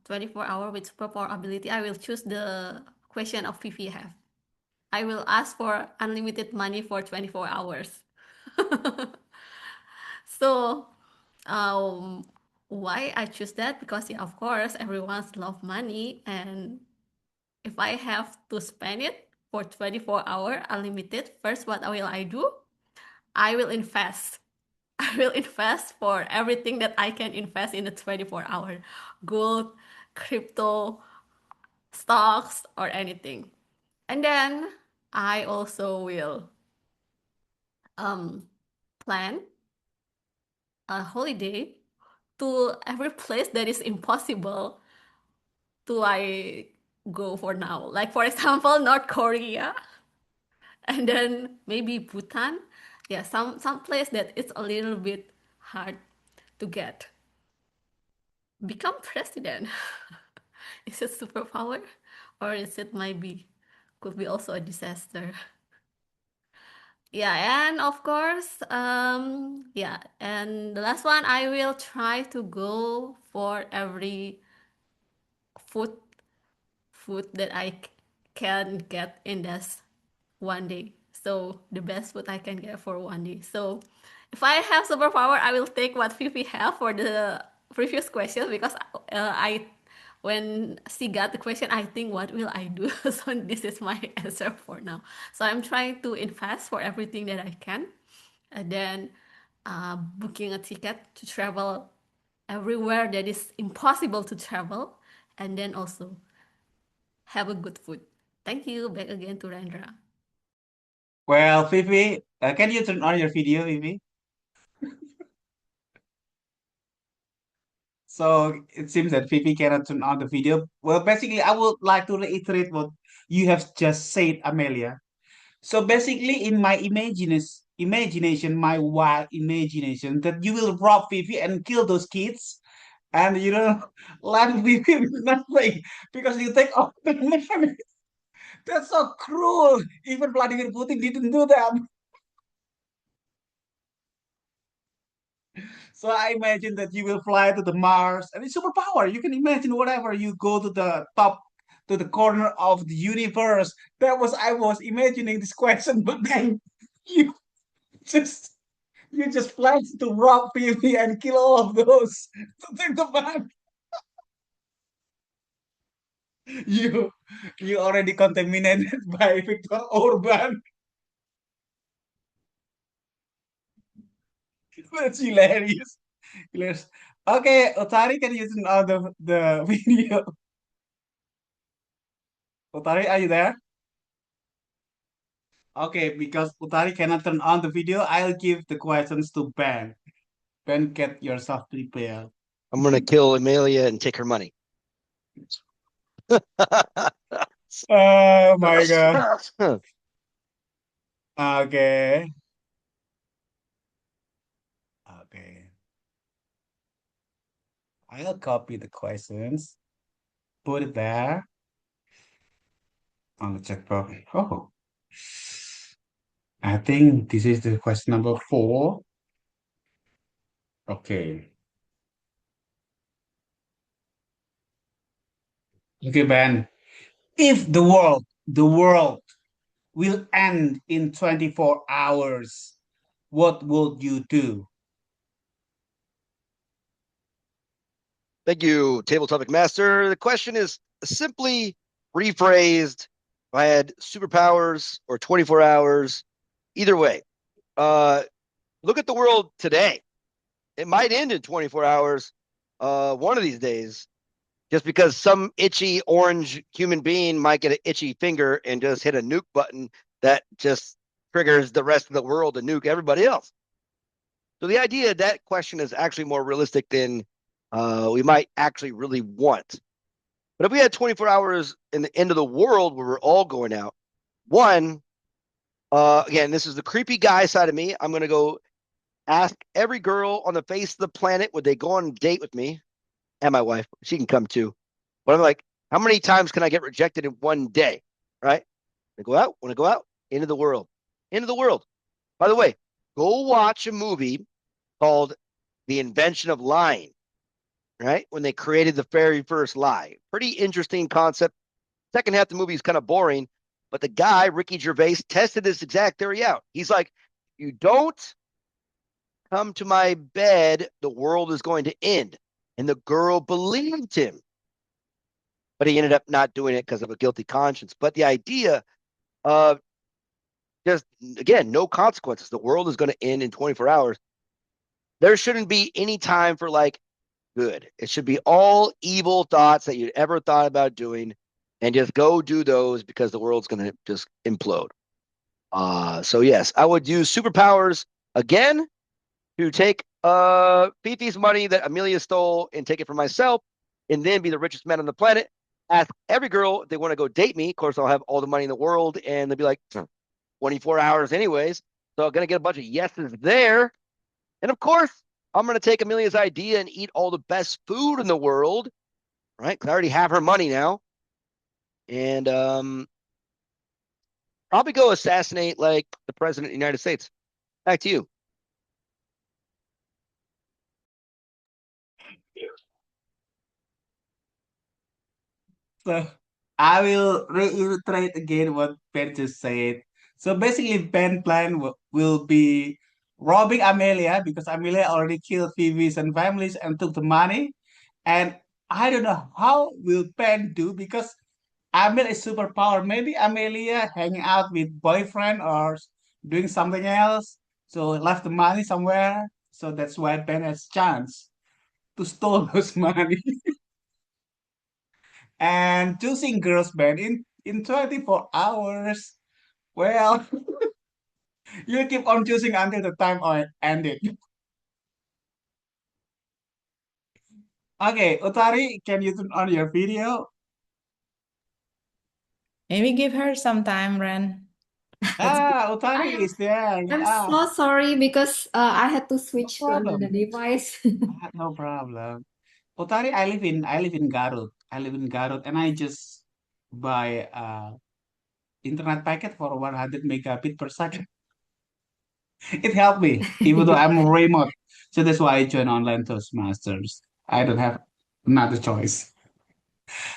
24 hour with superpower ability, I will choose the question of Vivi have. I will ask for unlimited money for 24 hours. So, um, why I choose that? Because yeah, of course, everyone's love money, and if I have to spend it for 24 hour unlimited, first what will I do? I will invest. I will invest for everything that I can invest in the 24-hour. Gold, crypto, stocks, or anything. And then I also will plan a holiday to every place that is impossible to I go for now. Like for example, North Korea, and then maybe Bhutan. Yeah, some place that it's a little bit hard to get. Become president. Is it superpower, or is it maybe could be also a disaster? Yeah, and of course, yeah, and the last one, I will try to go for every food food that can get in this one day. So the best food I can get for one day. So if I have superpower, I will take what Fifi have for the previous question, because I when she got the question, I think what will I do? So this is my answer for now. So I'm trying to invest for everything that I can, and then booking a ticket to travel everywhere that is impossible to travel, and then also have a good food. Thank you. Back again to Rendra. Well, Fifi, can you turn on your video, Fifi? So it seems that Fifi cannot turn on the video. Well, basically, I would like to reiterate what you have just said, Amelia. So basically, in my imagination, my wild imagination, that you will rob Fifi and kill those kids, and you know, let Fifi with nothing because you take all the money. That's so cruel. Even Vladimir Putin didn't do that. So I imagine that you will fly to the Mars and it's superpower. You can imagine whatever. You go to the top, to the corner of the universe. That was I was imagining this question, but then you just you just plan to rob people and kill all of those to take the bank. You you already contaminated by Victor Orban. That's hilarious. Hilarious. Okay, Otari, can you turn on the video? Otari, are you there? Okay, because Utari cannot turn on the video, I'll give the questions to Ben. Ben, get yourself prepared. I'm gonna kill Amelia and take her money. Oh my God. Okay. Okay. I'll copy the questions, put it there on the chat box. Oh, I think this is the question number 4. Okay. Okay, Ben. If the world will end in 24 hours, what would you do? Thank you, Table Topic Master. The question is simply rephrased. If I had superpowers or 24 hours, either way, look at the world today. It might end in 24 hours one of these days, just because some itchy orange human being might get an itchy finger and just hit a nuke button that just triggers the rest of the world to nuke everybody else. So the idea that question is actually more realistic than we might actually really want. But if we had 24 hours in the end of the world where we're all going out, one, Again, this is the creepy guy side of me. I'm gonna go ask every girl on the face of the planet would they go on a date with me, and my wife. She can come too. But I'm like, how many times can I get rejected in one day? Right? I go out. Want to go out into the world? Into the world. By the way, go watch a movie called The Invention of Lying. Right? When they created the very first lie. Pretty interesting concept. Second half of the movie is kind of boring, but the guy, Ricky Gervais, tested this exact theory out. He's like, you don't come to my bed, the world is going to end. And the girl believed him. But he ended up not doing it because of a guilty conscience. But the idea of just, again, no consequences. The world is going to end in 24 hours. There shouldn't be any time for like good. It should be all evil thoughts that you'd ever thought about doing and just go do those because the world's going to just implode. So yes, I would use superpowers again to take Fifi's money that Amelia stole and take it for myself and then be the richest man on the planet. Ask every girl if they want to go date me. Of course, I'll have all the money in the world and they'll be like 24 hours anyways. So I'm going to get a bunch of yeses there. And of course, I'm going to take Amelia's idea and eat all the best food in the world, right? Because I already have her money now. And probably go assassinate like the president of the United States. Back to you. So I will reiterate again what Ben just said. So basically, Ben plan will be robbing Amelia because Amelia already killed Phoebe's and families and took the money. And I don't know how will Ben do because Amelia is superpower. Maybe Amelia hanging out with boyfriend or doing something else. So left the money somewhere. So that's why Ben has chance to steal those money. And choosing girls band in 24 hours. Well, you keep on choosing until the time ended. Okay, Utari, can you turn on your video? Maybe give her some time, Ren. Utari is there with I'm us. so sorry because I had to No switch to another problem. device. No problem. Utari, I live in Garut. I live in Garut and I just buy internet packet for 100 megabit per second. It helped me, even though I'm remote. So that's why I joined online Toastmasters. I don't have another choice.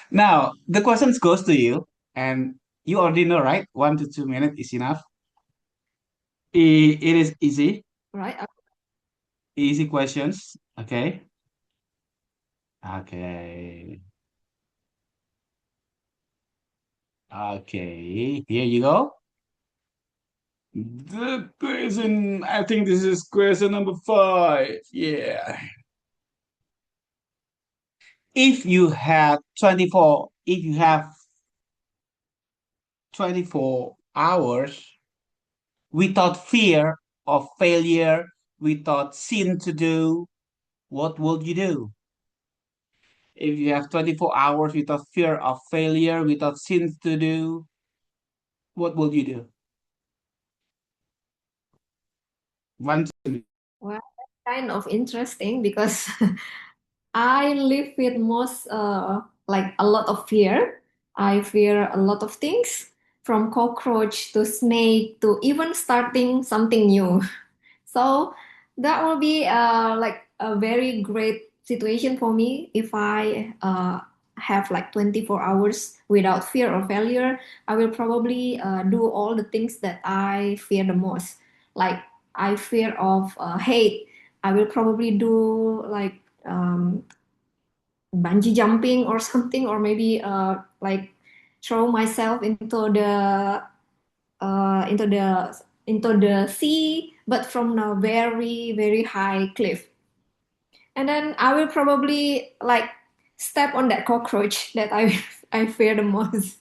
Now, the questions goes to you, and you already know, right? 1 to 2 minutes is enough. It is easy, Right? easy questions. Okay. Okay. Okay. Here you go. The question, I think this is question number 5. Yeah. If you have 24 hours without fear of failure, without sin to do, what would you do? If you have 24 hours without fear of failure, without sins to do, what will you do? One, two. Well, that's kind of interesting because I live with most like a lot of fear. I fear a lot of things from cockroach to snake to even starting something new. So that will be like a very great situation for me if I have like 24 hours without fear of failure. I will probably do all the things that I fear the most. Like I fear of hate. I will probably do like bungee jumping or something, or maybe like throw myself into the sea, but from a very very high cliff. And then I will probably like step on that cockroach that I I fear the most.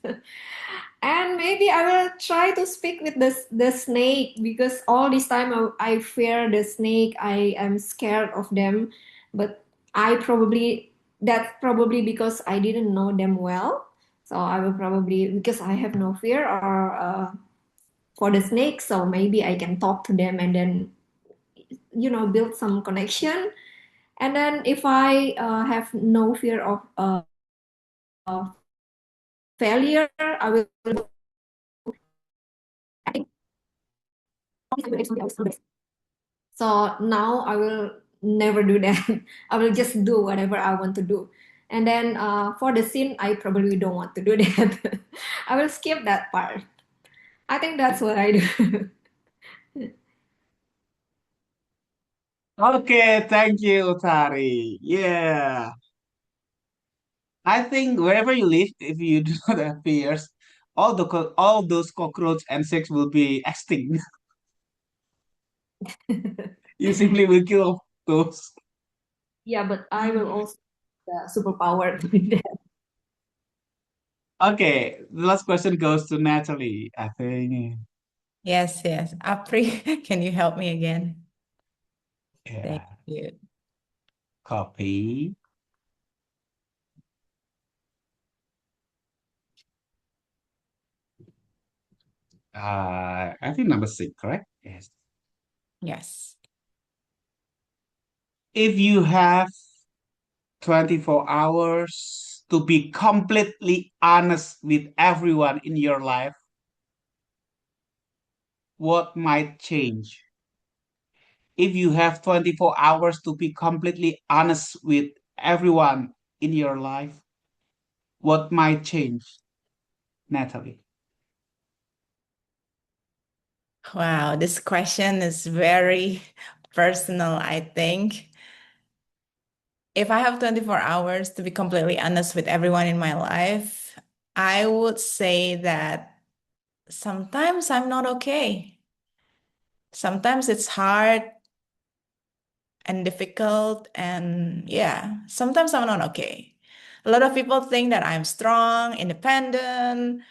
And maybe I will try to speak with the snake because all this time I fear the snake. I am scared of them, but I probably that's probably because I didn't know them well. So I will probably because I have no fear or for the snake, so maybe I can talk to them and then build some connection. And then if I have no fear of failure, I will I think so now I will never do that. I will just do whatever I want to do. And then for the scene, I probably don't want to do that. I will skip that part. I think that's what I do. Okay, thank you, Utari. Yeah. I think wherever you live, if you do not have fears, all those cockroach and insects will be extinct. You simply will kill those. Yeah, but I will also the superpower to do that. Okay, the last question goes to Natalie, I think. Yes, yes. Apri, can you help me again? Thank Yeah, you. copy. I think number 6, correct? Yes. Yes. If you have 24 hours to be completely honest with everyone in your life, what might change? If you have 24 hours to be completely honest with everyone in your life, what might change, Natalie? Wow, this question is very personal, I think. If I have 24 hours to be completely honest with everyone in my life, I would say that sometimes I'm not okay. Sometimes it's hard and difficult, and yeah, sometimes I'm not okay. A lot of people think that I'm strong, independent,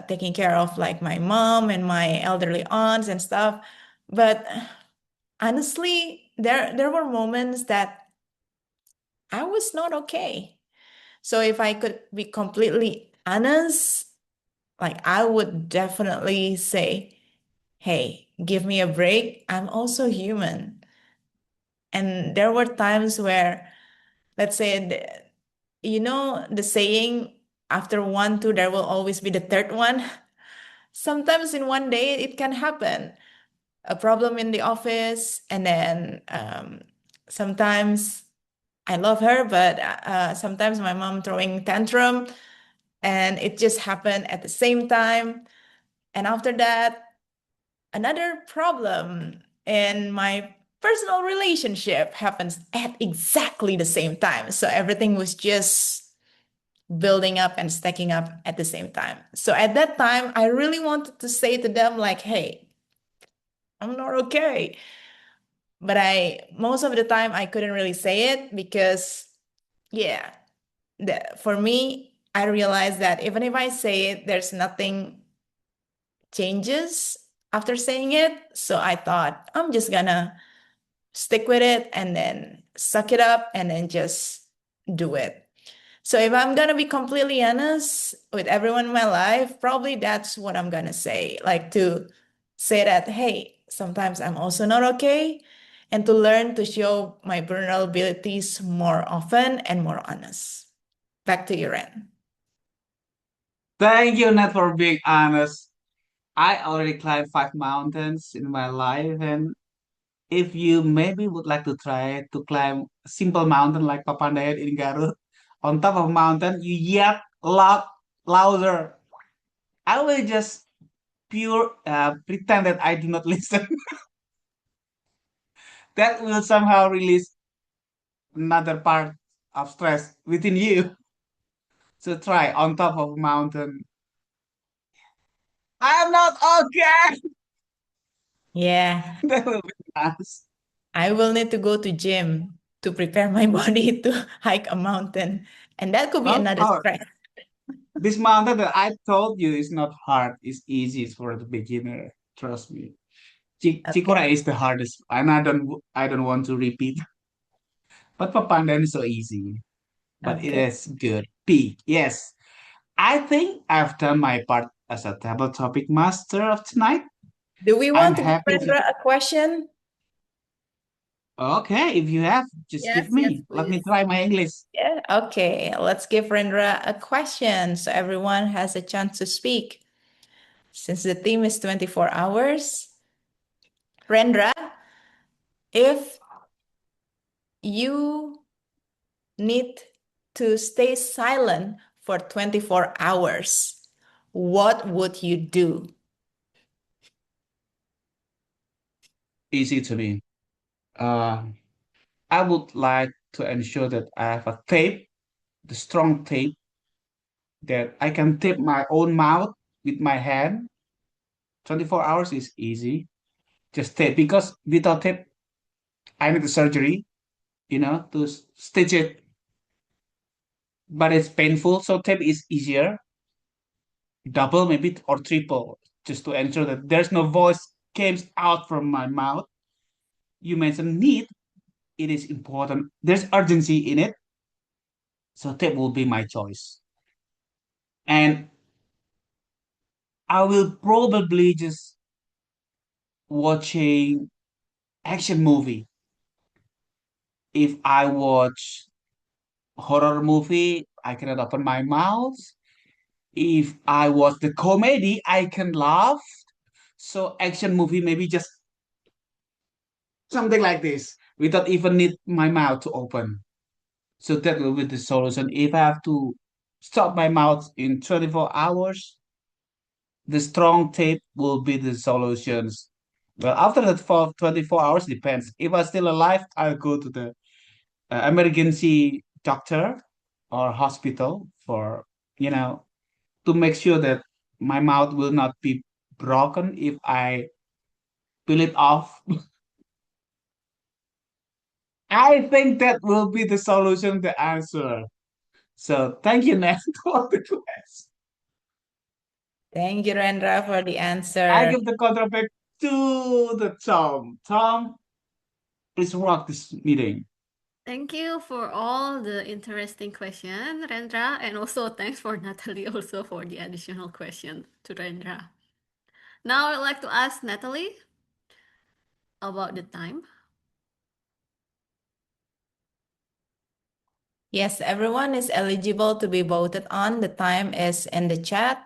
taking care of like my mom and my elderly aunts and stuff. But honestly, there were moments that I was not okay. So if I could be completely honest, like I would definitely say, hey, give me a break. I'm also human. And there were times where, let's say, the saying, after one, two, there will always be the third one. Sometimes in one day, it can happen. A problem in the office, and then sometimes I love her, but sometimes my mom throwing tantrum, and it just happened at the same time. And after that, another problem in my personal relationship happens at exactly the same time. So everything was just building up and stacking up at the same time. So at that time, I really wanted to say to them, like, hey, I'm not okay. But most of the time, I couldn't really say it because, yeah, for me, I realized that even if I say it, there's nothing changes after saying it. So I thought I'm just gonna stick with it and then suck it up and then just do it. So if I'm gonna be completely honest with everyone in my life, probably that's what I'm gonna say. Like to say that, hey, sometimes I'm also not okay, and to learn to show my vulnerabilities more often and more honest. Back to you, Ren. Thank you, Nat, for being honest. I already climbed 5 mountains in my life, and if you maybe would like to try to climb a simple mountain like Papandayan in Garut, on top of a mountain, you yell louder. I will just pretend that I do not listen. That will somehow release another part of stress within you. So try on top of a mountain. I am not okay. Yeah, That will be nice. I will need to go to gym to prepare my body to hike a mountain, and that could be Of another course. stress. This mountain that I told you is not hard. It's easy for the beginner. Trust me. Okay, Chikora is the hardest, and I don't want to repeat. But Papandan is so easy. But it okay. is good. Peak. Yes. I think I've done my part as a table topic master of tonight. Do we I'm want to give happy to. Rendra a question? Okay, if you have, just give Yes, yes, me. Let me please. try my English. Yeah, okay. Let's give Rendra a question so everyone has a chance to speak. Since the theme is 24 hours, Rendra, if you need to stay silent for 24 hours, what would you do? Easy to me. Uh, I would like to ensure that I have a tape, the strong tape, that I can tape my own mouth with my hand. 24 hours is easy. Just tape, because without tape, I need the surgery, to stitch it, but it's painful. So tape is easier, double maybe or triple, just to ensure that there's no voice comes out from my mouth. You mentioned need, it is important. There's urgency in it, so tape will be my choice. And I will probably just watching action movie. If I watch horror movie, I cannot open my mouth. If I watch the comedy, I can laugh. So action movie, maybe just something like this without even need my mouth to open. So that will be the solution. If I have to stop my mouth in 24 hours, the strong tape will be the solutions. Well, after that for 24 hours, depends. If I'm still alive, I'll go to the emergency doctor or hospital for, you know, to make sure that my mouth will not be broken if I peel it off. I think that will be the solution, the answer. So thank you, Next, for the class. Thank you, Rendra, for the I answer. give the contract back to the Tom. Tom, please rock this meeting. Thank you for all the interesting question, Rendra, and also thanks for Natalie also for the additional question to Rendra. Now I'd like to ask Natalie about the time. Yes, everyone is eligible to be voted on. The time is in the chat.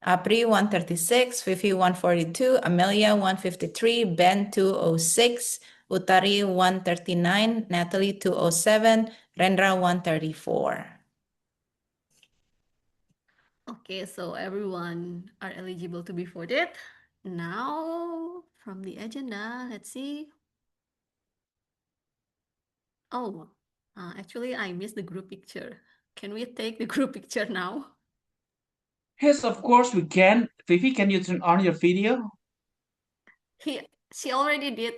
Apri 136, Fifi 142, Amelia 153, Ben 206, Utari 139, Natalie 207, Rendra 134. Okay, so everyone are eligible to be voted. Now, from the agenda, let's see. Oh, actually, I missed the group picture. Can we take the group picture now? Yes, of course we can. Fifi, can you turn on your video? She already did.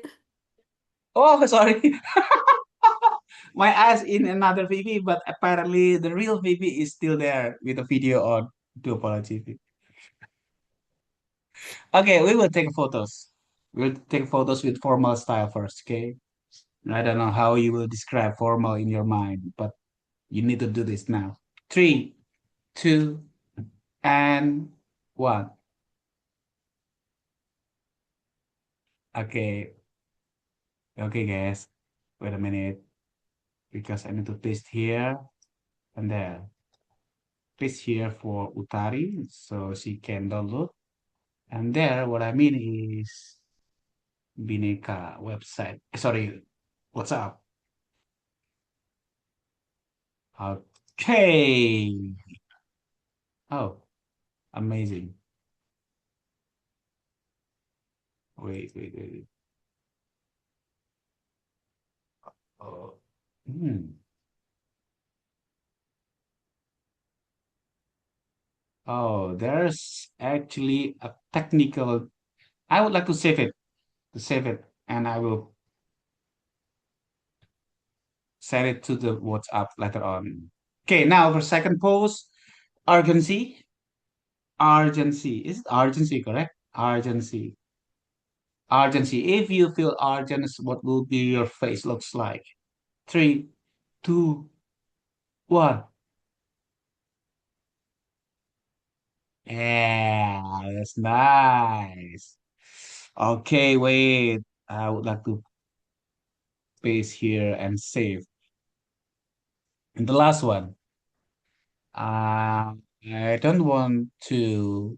Oh, sorry. My eyes in another Fifi, but apparently the real Fifi is still there with the video on. Do apologize. Okay, we will take photos. We'll take photos with formal style first, okay? I don't know how you will describe formal in your mind, but you need to do this now. Three, two, and one. Okay, okay, guys. Wait a minute, because I need to paste here and there. Paste here for Utari, so she can download. And there, what I mean is Bhinneka website. Sorry, what's up? Okay. Oh, amazing. Wait, wait, wait. Oh, hmm. Oh, there's actually a technical. I would like to save it, and I will send it to the WhatsApp later on. Okay, now for second post, urgency. Urgency. Is it urgency, correct? Urgency. Urgency. If you feel urgent, what will be your face looks like? Three, two, one. Yeah, that's nice. Okay, wait. I would like to paste here and save. And the last one. I don't want to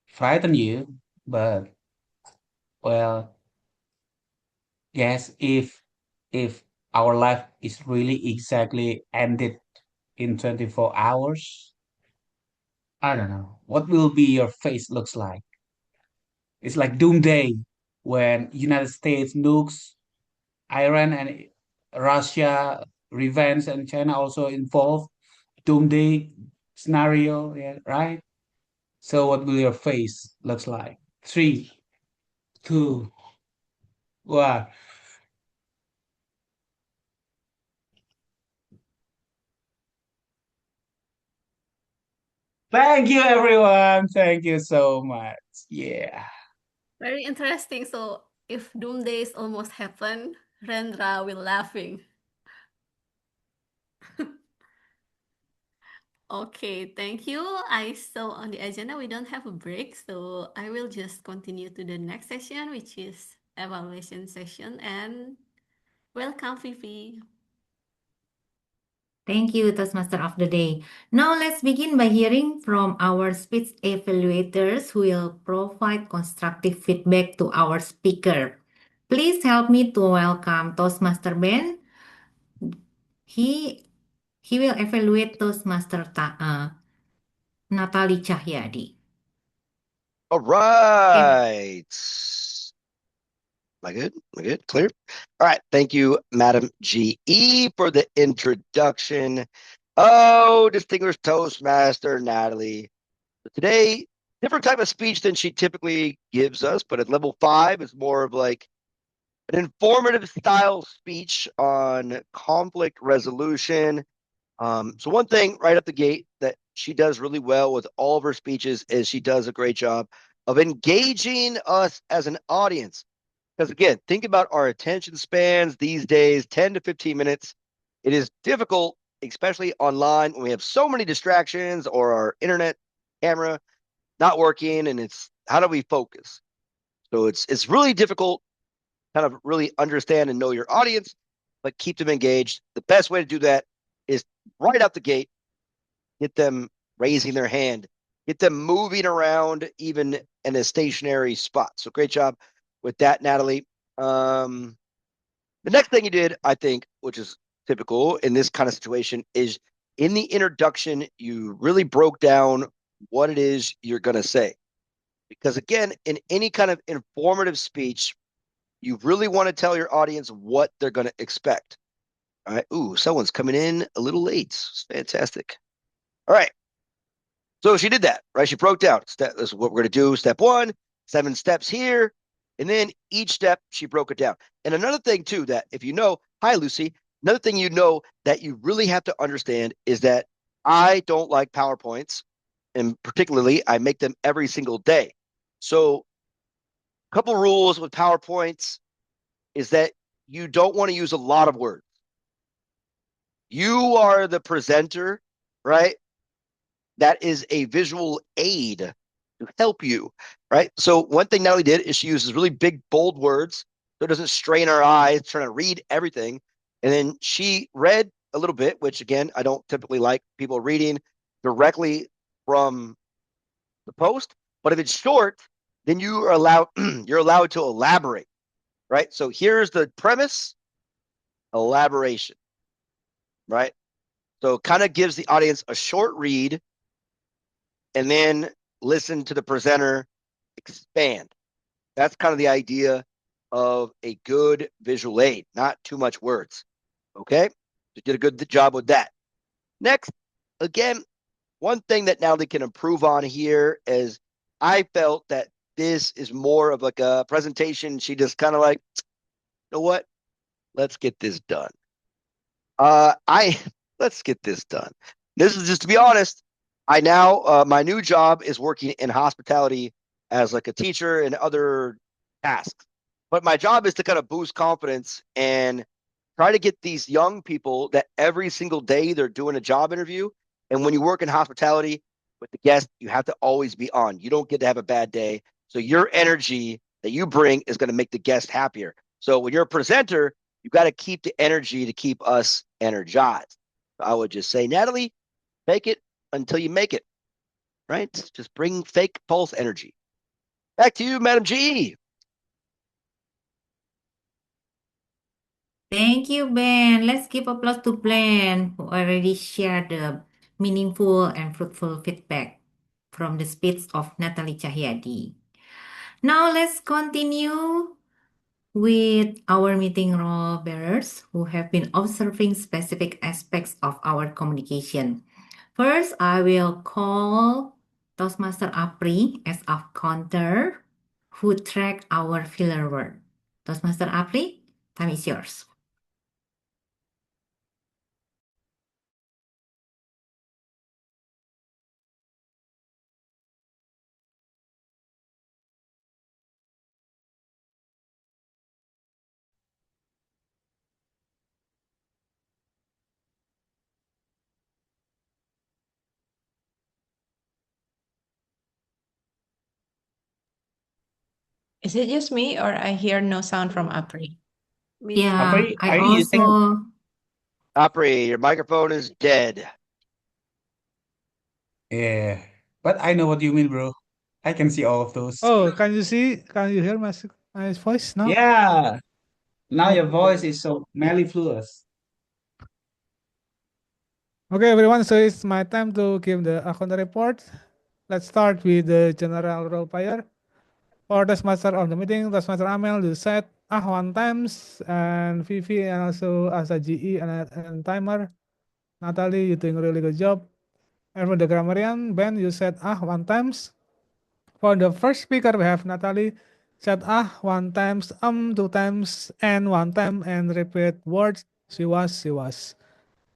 frighten you, but well, yes, if our life is really exactly ended in 24 hours, I don't know. What will be your face looks like? It's like doomsday when United States nukes Iran and Russia, revenge and China also involved. Doomsday scenario, yeah, right? So what will your face looks like? Three, two, one. Thank you, everyone. Thank you so much. Yeah. Very interesting. So if doomsdays almost happen, Rendra will laughing. Okay, thank you. I saw on the agenda we don't have a break, so I will just continue to the next session, which is evaluation session. And welcome, Vivi. Thank you, Toastmaster of the Day. Now let's begin by hearing from our speech evaluators who will provide constructive feedback to our speaker. Please help me to welcome Toastmaster Ben. He he will evaluate Toastmaster Natalie Cahyadi. All Okay. right. Am I good? Am I good? Clear? All right. Thank you, Madam GE, for the introduction. Oh, distinguished Toastmaster Natalie. Today, different type of speech than she typically gives us, but at level 5, it's more of like an informative style speech on conflict resolution. So one thing right up the gate that she does really well with all of her speeches is she does a great job of engaging us as an audience. Because again, think about our attention spans these days, 10 to 15 minutes. It is difficult, especially online when we have so many distractions or our internet camera not working, and it's how do we focus? So it's really difficult kind of really understand and know your audience, but keep them engaged. The best way to do that is right out the gate, get them raising their hand, get them moving around even in a stationary spot. So great job with that, Natalie. The next thing you did, I think, which is typical in this kind of situation, is in the introduction, you really broke down what it is you're going to say. Because again, in any kind of informative speech, you really want to tell your audience what they're going to expect. All right. Ooh, someone's coming in a little late. It's fantastic. All right. So she did that, right? She broke down. This is what we're going to do. Step 1, 7 steps here. And then each step, she broke it down. And another thing, too, that if you know, hi, Lucy, another thing you know that you really have to understand is that I don't like PowerPoints. And particularly, I make them every single day. So a couple rules with PowerPoints is that you don't want to use a lot of words. You are the presenter, right? That is a visual aid to help you, right? So one thing Natalie did is she uses really big, bold words so it doesn't strain our eyes trying to read everything. And then she read a little bit, which again, I don't typically like people reading directly from the post. But if it's short, then you are allowed you're allowed to elaborate, right? So here's the premise, elaboration, right? So it kind of gives the audience a short read and then listen to the presenter expand. That's kind of the idea of a good visual aid, not too much words. Okay? You did a good job with that. Next, again, one thing that Natalie can improve on here is I felt that this is more of like a presentation. She just kind of like, you know what? Let's get this done. I let's get this done. This is just to be honest. I now my new job is working in hospitality as like a teacher and other tasks. But my job is to kind of boost confidence and try to get these young people that every single day they're doing a job interview. And when you work in hospitality with the guest, you have to always be on. You don't get to have a bad day. So your energy that you bring is going to make the guest happier. So when you're a presenter, you got to keep the energy to keep us energized. I would just say, Natalie, fake it until you make it, right? Just bring fake false energy. Back to you, Madam G. Thank you, Ben. Let's give applause to Ben, who already shared the meaningful and fruitful feedback from the speech of Natalie Cahyadi. Now let's continue with our meeting role bearers who have been observing specific aspects of our communication. First, I will call Toastmaster Apri as a counter who track our filler word. Toastmaster Apri, time is yours. Is it just me or I hear no sound from Apri? Me Yeah, too. Apri, I are you using? also. Opry, your microphone is dead. Yeah, but I know what you mean, bro. I can see all of those. Oh, can you see? Can you hear my voice now? Yeah, now your voice Okay. is so mellifluous. Okay, everyone. So it's my time to give the account report. Let's start with the general role player. For Toastmaster of the meeting, Toastmaster Amel, you said one times, and Vivi, and also as a GE and timer. Natalie, you're doing a really good job. And for the grammarian, Ben, you said one times. For the first speaker, we have Natalie said one times, two times, and one time, and repeat words, she was.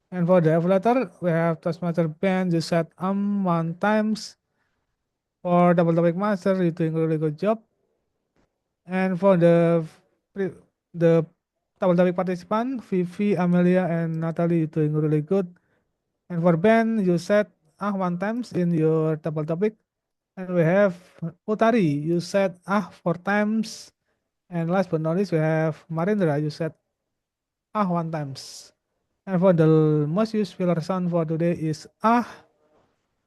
And for the evaluator, we have Toastmaster Ben, you said one times. For double topic master, you're doing a really good job. And for the double topic participant, Vivi, Amelia, and Natalie, you're doing really good. And for Ben, you said one times in your double topic. And we have Utari, you said four times. And last but not least, we have Marindra, you said one times. And for the most used filler sound for today is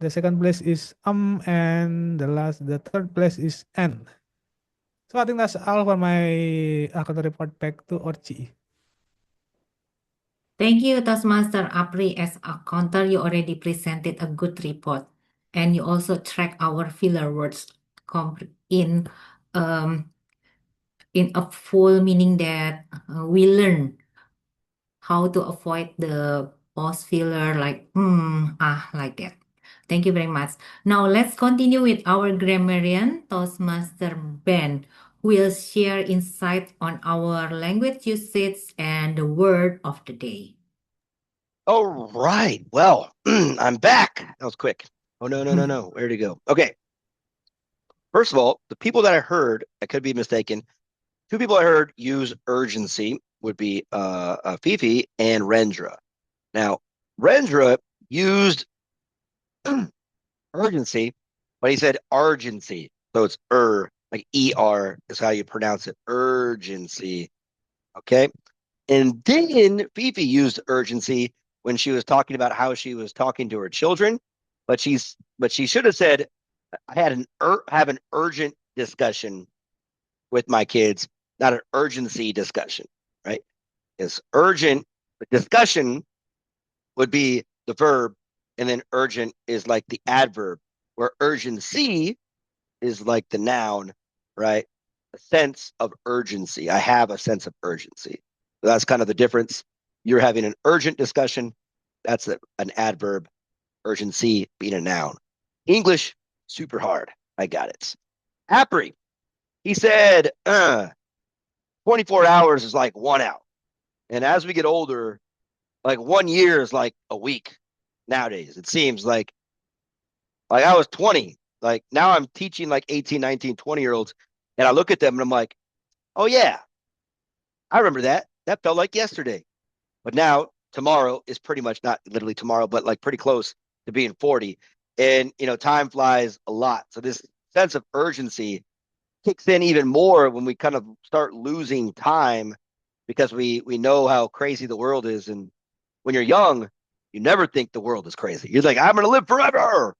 the second place is and the third place is n. So I think that's all for my account report back to Orchi. Thank you, Toastmaster Apri. As a counter, you already presented a good report, and you also track our filler words in um, in a full meaning that we learn how to avoid the pause filler like like that. Thank you very much. Now let's continue with our grammarian, Toastmaster Ben, who will share insight on our language usage and the word of the day. All right. Well, I'm back. That was quick. Oh, no. Where'd he go? Okay. First of all, the people that I heard, I could be mistaken. Two people I heard use urgency would be Fifi and Rendra. Now, Rendra used urgency, but he said urgency. So it's like ER is how you pronounce it. Urgency. Okay. And then Fifi used urgency when she was talking about how she was talking to her children, but she should have said, I have an urgent discussion with my kids, not an urgency discussion, right? It's urgent. The discussion would be the verb, and then urgent is like the adverb, where urgency is like the noun, right? A sense of urgency. I have a sense of urgency. So that's kind of the difference. You're having an urgent discussion. That's an adverb. Urgency being a noun. English, super hard. I got it. Apri, he said, 24 hours is like 1 hour. And as we get older, like 1 year is like a week nowadays. It seems like I was 20. Like now I'm teaching like 18, 19, 20-year-olds. And I look at them and I'm like, oh, yeah, I remember that. That felt like yesterday. But now tomorrow is pretty much not literally tomorrow, but like pretty close to being 40. And, time flies a lot. So this sense of urgency kicks in even more when we kind of start losing time because we know how crazy the world is. And when you're young, you never think the world is crazy. You're like, I'm going to live forever.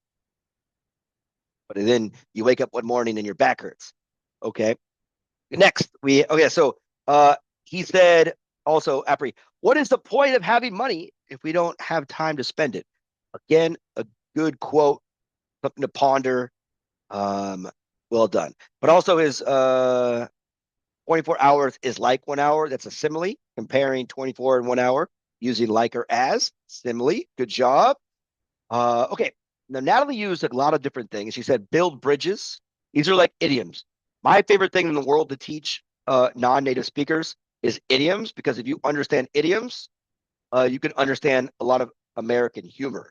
But then you wake up one morning and your back hurts. Okay. Next, so he said also, Apri, what is the point of having money if we don't have time to spend it? Again, a good quote, something to ponder. Well done. But also his 24 hours is like 1 hour. That's a simile, comparing 24 and 1 hour using like or as. Simile. Good job. Okay. Now, Natalie used a lot of different things. She said build bridges. These are like idioms. My favorite thing in the world to teach non-native speakers is idioms, because if you understand idioms, you can understand a lot of American humor.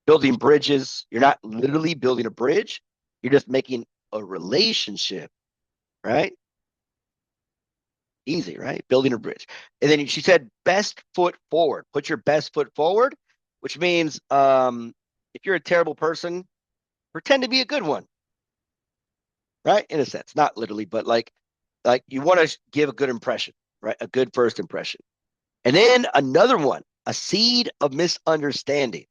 Building bridges, you're not literally building a bridge. You're just making a relationship, right? Easy, right? Building a bridge. And then she said, best foot forward. Put your best foot forward, which means if you're a terrible person, pretend to be a good one, right? In a sense, not literally, but like you want to give a good impression, right? A good first impression. And then another one, a seed of misunderstanding,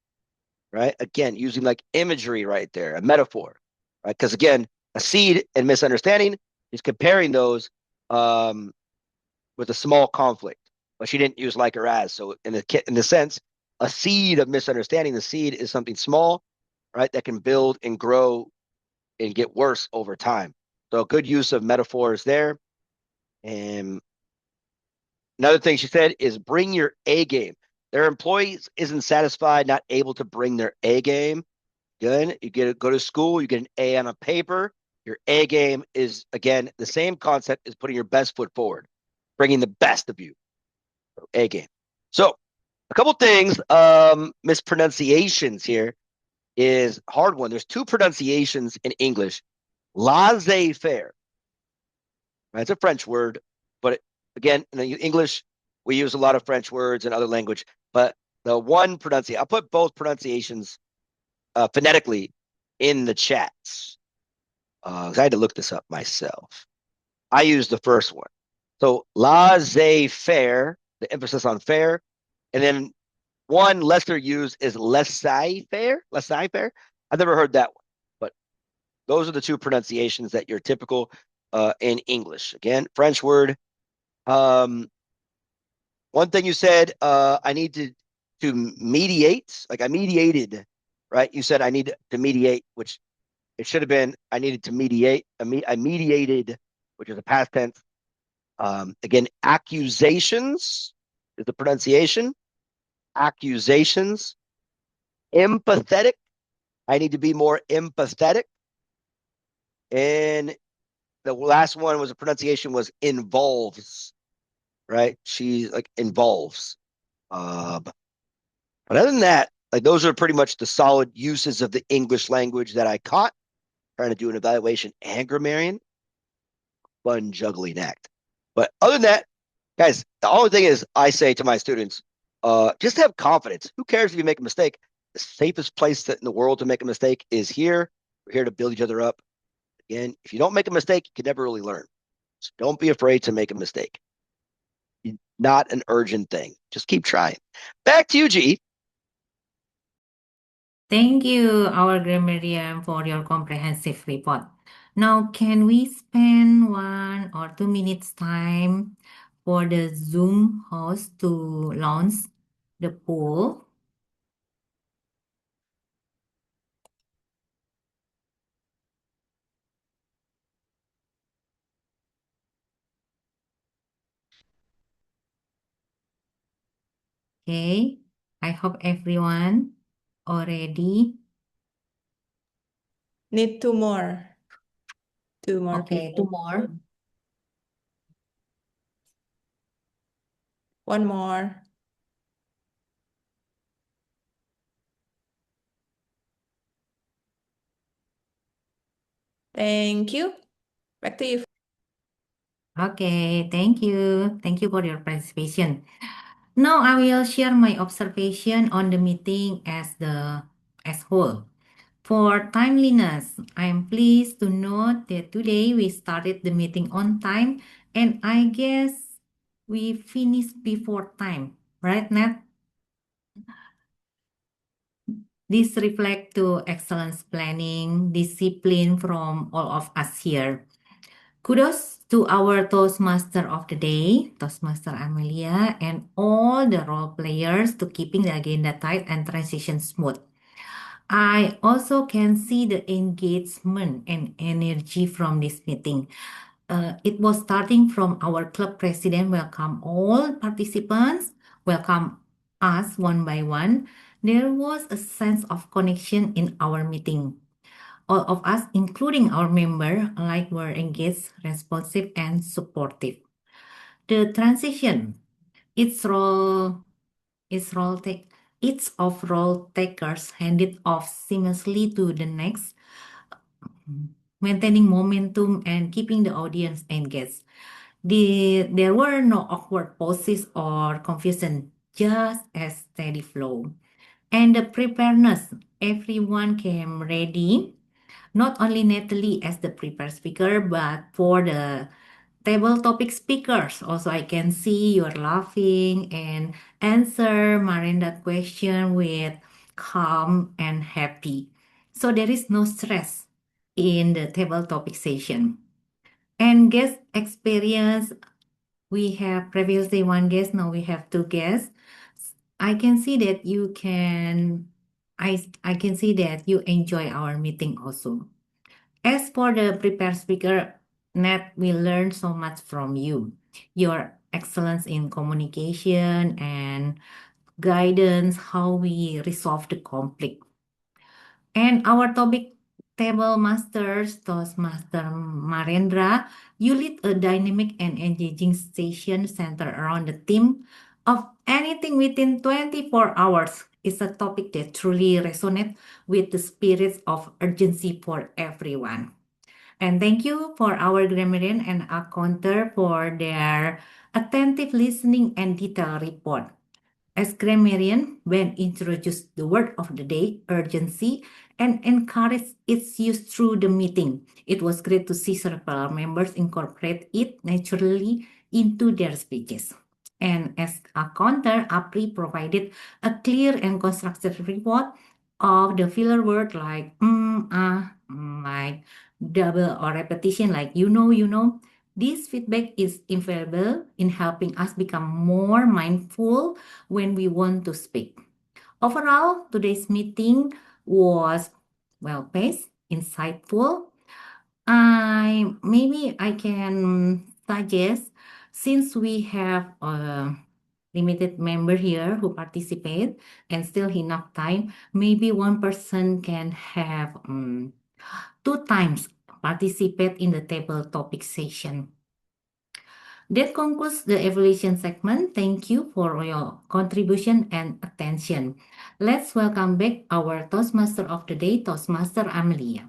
right? Again, using like imagery right there, a metaphor, right? Because again, a seed and misunderstanding is comparing those with a small conflict, but she didn't use like or as. So in the sense, a seed of misunderstanding, the seed is something small, right? That can build and grow and get worse over time. So good use of metaphors there. And another thing she said is bring your A game. Their employees isn't satisfied, not able to bring their A game. Good. You go to school, you get an A on a paper. Your A game is, again, the same concept as putting your best foot forward, bringing the best of you. A game. So a couple things, mispronunciations here is a hard one. There's two pronunciations in English. Laissez-faire. Right? It's a French word, but again, in English, we use a lot of French words in other language. But the one pronunciation, I'll put both pronunciations phonetically in the chats. I had to look this up myself. I use the first one. So laissez-faire, the emphasis on fair, and then one lesser used is laissez-faire. Laissez-faire. I've never heard that one, but those are the two pronunciations that you're typical in English. Again, French word. One thing you said, I need to mediate. Like I mediated, right? You said I need to mediate, which it should have been I needed to mediate. I mediated, which is a past tense. Again, accusations is the pronunciation. Accusations. Empathetic. I need to be more empathetic. And the last one was a pronunciation was involves, right? She like involves. But other than that, like those are pretty much the solid uses of the English language that I caught. Trying to do an evaluation and grammarian. Fun juggling act. But other than that, guys, the only thing is I say to my students, just have confidence. Who cares if you make a mistake? The safest place in the world to make a mistake is here. We're here to build each other up. Again, if you don't make a mistake, you can never really learn. So don't be afraid to make a mistake. Not an urgent thing. Just keep trying. Back to you, G. Thank you, our grammarian, for your comprehensive report. Now, can we spend 1 or 2 minutes time for the Zoom host to launch the poll? Okay, I hope everyone already. Need two more. Two more Okay, people. 2 more. One more. Thank you. Back to you. Okay, thank you. Thank you for your participation. Now I will share my observation on the meeting as whole. For timeliness, I am pleased to note that today we started the meeting on time and I guess we finished before time, right, Nat? This reflects to excellence planning, discipline from all of us here. Kudos to our Toastmaster of the day, Toastmaster Amelia, and all the role players to keeping the agenda tight and transition smooth. I also can see the engagement and energy from this meeting. It was starting from our club president welcome all participants, welcome us one by one. There was a sense of connection in our meeting. All of us, including our member, alike were engaged, responsive, and supportive. The transition, its role, its role take, each of role takers handed off seamlessly to the next, maintaining momentum and keeping the audience engaged. There were no awkward pauses or confusion, just a steady flow. And the preparedness, everyone came ready, not only Natalie as the prepared speaker, but for the table topic speakers. Also, I can see you're laughing and answer Miranda question with calm and happy. So there is no stress in the table topic session. And guest experience, we have previously one guest, now we have two guests. I can see that I can see that you enjoy our meeting also. As for the prepared speaker, Nat, we learned so much from you. Your excellence in communication and guidance, how we resolve the conflict. And our topic table masters, Toastmaster Marendra, you lead a dynamic and engaging session centered around the theme of anything within 24 hours. Is a topic that truly resonates with the spirits of urgency for everyone. And thank you for our grammarian and accounter for their attentive listening and detailed report. As grammarian, when introduced the word of the day, urgency, and encouraged its use through the meeting, it was great to see several members incorporate it naturally into their speeches. And as a counter, APRI provided a clear and constructive report of the filler word like like double or repetition like you know. This feedback is invaluable in helping us become more mindful when we want to speak. Overall, today's meeting was well paced, insightful. I can suggest since we have a limited member here who participate and still enough time, maybe one person can have two times participate in the table topic session. That concludes the evaluation segment. Thank you for your contribution and attention. Let's welcome back our Toastmaster of the day, Toastmaster Amelia.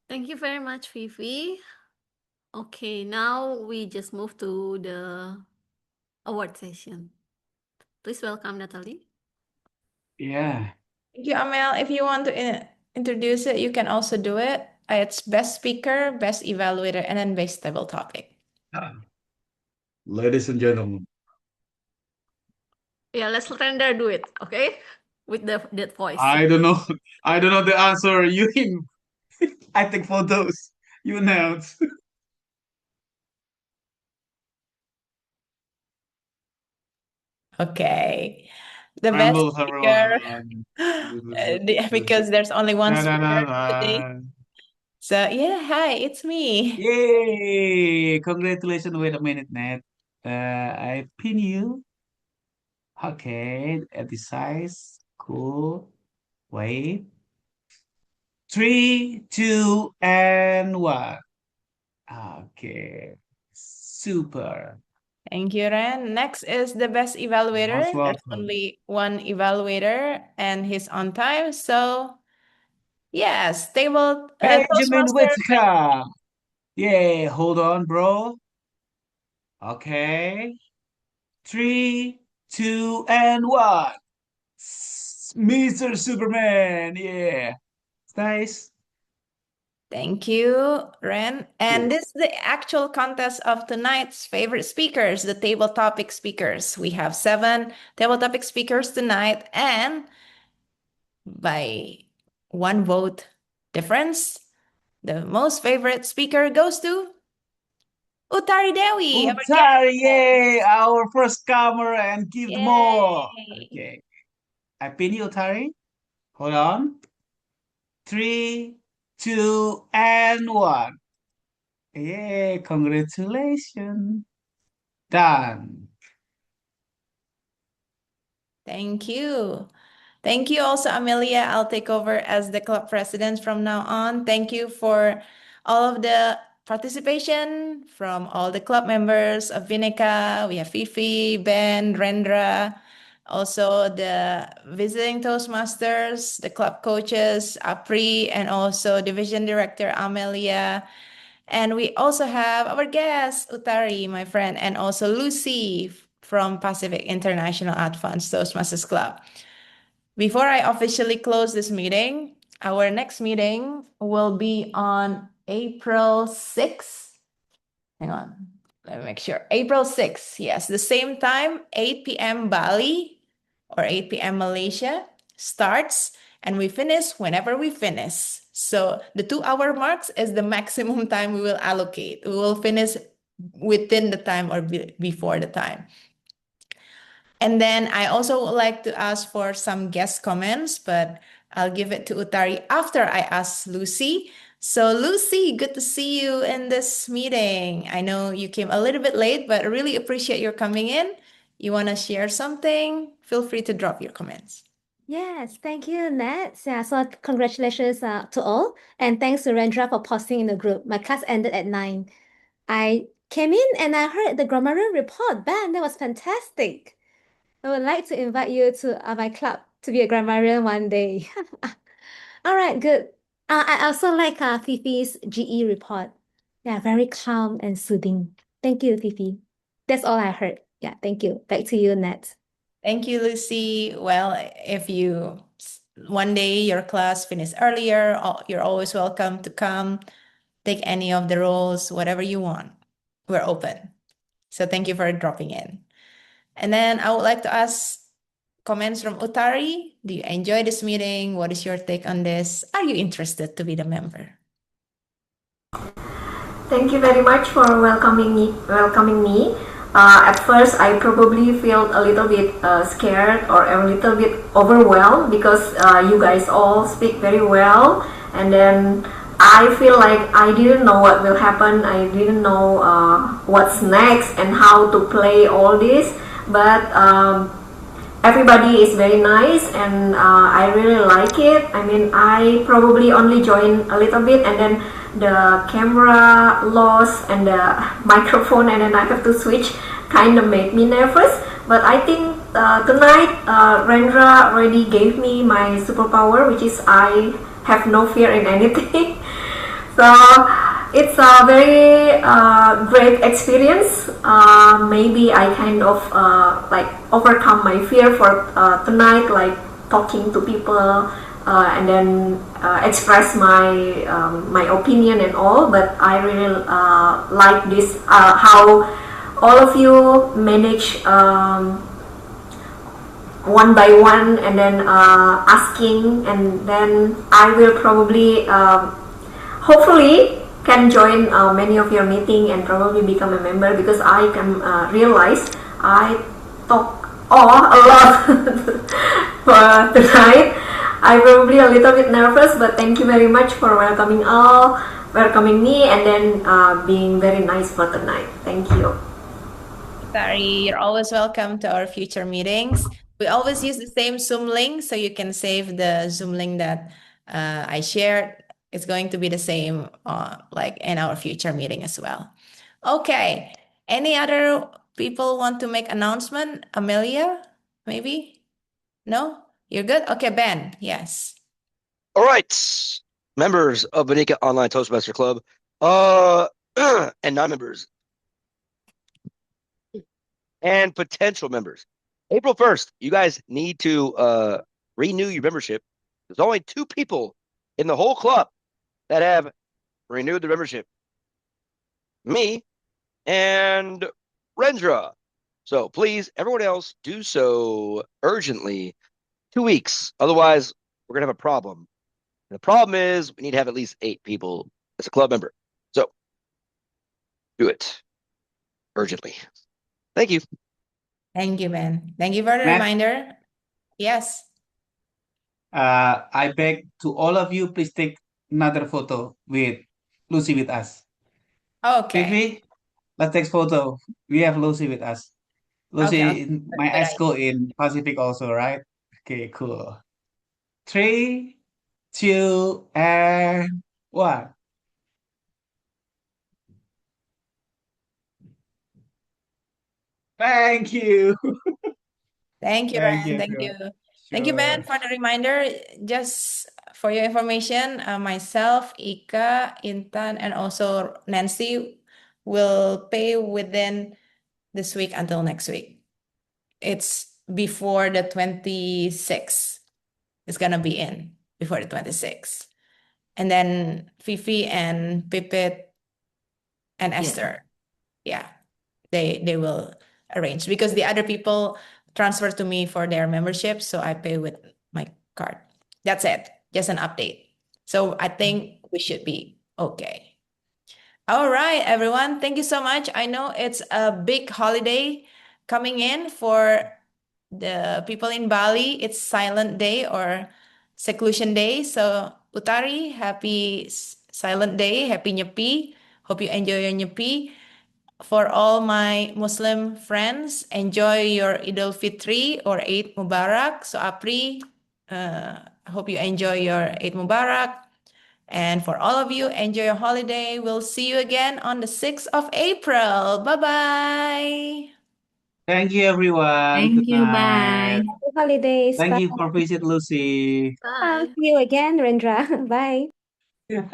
Thank you very much, Vivi. Okay, now we just move to the award session. Please welcome Natalie. Yeah. Thank you, Amel. If you want to introduce it, you can also do it. It's best speaker, best evaluator, and then best table topic. Ladies and gentlemen, Yeah, let's render do it, okay? With that voice. I don't know. I don't know the answer. You him. I take photos. You announce. Okay. The best Ramble, speaker, everyone. because there's only one Da, da, da, speaker today. da. So yeah, hi, it's me. Yay! Congratulations. Wait a minute, Nat. I pin you. Okay, at the size. Cool. Wait. 3, 2, and 1. Okay. Super. Thank you, Ren. Next is the best evaluator. Most There's welcome. only one evaluator and he's on time. So yes, table Benjamin Toastmaster. Whitaker. Yeah, hold on, bro. Okay. 3, 2, and 1. Mr. Superman. Yeah. Nice. Thank you, Ren. And this is the actual contest of tonight's favorite speakers, the table topic speakers. We have 7 table topic speakers tonight, and by 1 vote difference, the most favorite speaker goes to Utari Dewi, our Utari, guest. yay! Our first comer and give the more. Yay. Okay. I pin you, Utari. Hold on. 3, 2, and 1. Yay! Congratulations. Done. Thank you. Thank you also, Amelia. I'll take over as the club president from now on. Thank you for all of the participation from all the club members of Bhinneka. We have Fifi, Ben, Rendra, also the visiting Toastmasters, the club coaches, Apri, and also division director Amelia. And we also have our guest, Utari, my friend, and also Lucy from Pacific International Advanced Toastmasters Club. Before I officially close this meeting, our next meeting will be on April 6th. Hang on, let me make sure. April 6th, yes, the same time, 8 p.m. Bali or 8 p.m. Malaysia starts, and we finish whenever we finish. So the 2-hour marks is the maximum time we will allocate. We will finish within the time or before the time. And then I also would like to ask for some guest comments, but I'll give it to Utari after I ask Lucy. So Lucy, good to see you in this meeting. I know you came a little bit late, but I really appreciate your coming in. You want to share something? Feel free to drop your comments. Yes, thank you, Nat. Yeah, so congratulations to all, and thanks to Rendra for posting in the group. My class ended at 9. I came in and I heard the grammarian report. Ben, that was fantastic. I would like to invite you to my club to be a grammarian one day. All right, good. I also like Fifi's GE report. Yeah, very calm and soothing. Thank you, Fifi. That's all I heard. Yeah, thank you. Back to you, Nat. Thank you, Lucy. Well, if you one day your class finish earlier, you're always welcome to come, take any of the roles, whatever you want. We're open. So thank you for dropping in. And then I would like to ask comments from Utari. Do you enjoy this meeting? What is your take on this? Are you interested to be the member? Thank you very much for welcoming me. At first, I probably felt a little bit scared or a little bit overwhelmed because you guys all speak very well, and then I feel like I didn't know what will happen. I didn't know what's next and how to play all this, but everybody is very nice, and I really like it. I mean, I probably only joined a little bit, and then the camera lost and the microphone, and then I have to switch, kind of made me nervous. But I think tonight Rendra already gave me my superpower, which is I have no fear in anything. So it's a very great experience. Maybe I kind of like overcome my fear for tonight, like talking to people and then express my opinion and all. But I really like this how all of you manage one by one, and then asking, and then I will probably hopefully can join many of your meeting and probably become a member, because I can realize I talk a lot for tonight. I'm probably a little bit nervous, but thank you very much for welcoming me, and then being very nice for tonight. Thank you. Sorry, you're always welcome to our future meetings. We always use the same Zoom link, so you can save the Zoom link that I shared. It's going to be the same like in our future meeting as well. Okay, any other people want to make announcement? Amelia, maybe? No? You're good? Okay, Ben, yes. All right, members of Bhinneka Online Toastmaster Club, and non-members, and potential members. April 1st, you guys need to renew your membership. There's only 2 people in the whole club that have renewed the membership. Me and Rendra. So please, everyone else, do so urgently. 2 weeks. Otherwise, we're going to have a problem. And the problem is we need to have at least 8 people as a club member. So do it urgently. Thank you. Thank you, Ben. Thank you for the Matt, reminder. Yes. I beg to all of you, please take another photo with Lucy with us. Okay. Fifi, let's take photo. We have Lucy with us. Lucy, Okay. my Good ESCO in Pacific also, right? Okay, cool. 3, 2, and 1. Thank you. Thank you, Thank you, Ben. Thank you. everyone. Thank you, Ben, Sure. for the reminder. Just for your information, myself, Ika, Intan, and also Nancy will pay within this week until next week. It's before the 26th. It's gonna be in before the 26th. And then Fifi and Pipit and Yes. Esther, yeah, they will arrange because the other people transfer to me for their membership, so I pay with my card. That's it. Just an update. So I think we should be okay. All right, everyone. Thank you so much. I know it's a big holiday coming in for the people in Bali. It's silent day or seclusion day. So Utari, happy silent day. Happy Nyepi. Hope you enjoy your Nyepi. For all my Muslim friends, enjoy your Idul Fitri or Eid Mubarak. So Apri, hope you enjoy your Eid Mubarak. And for all of you, enjoy your holiday. We'll see you again on the 6th of April. Bye-bye. Thank you, everyone. Thank Good you. night. Bye. Happy holidays. Thank Bye. you for visit, Lucy. I'll Bye. see you again, Rendra. Bye. Yeah,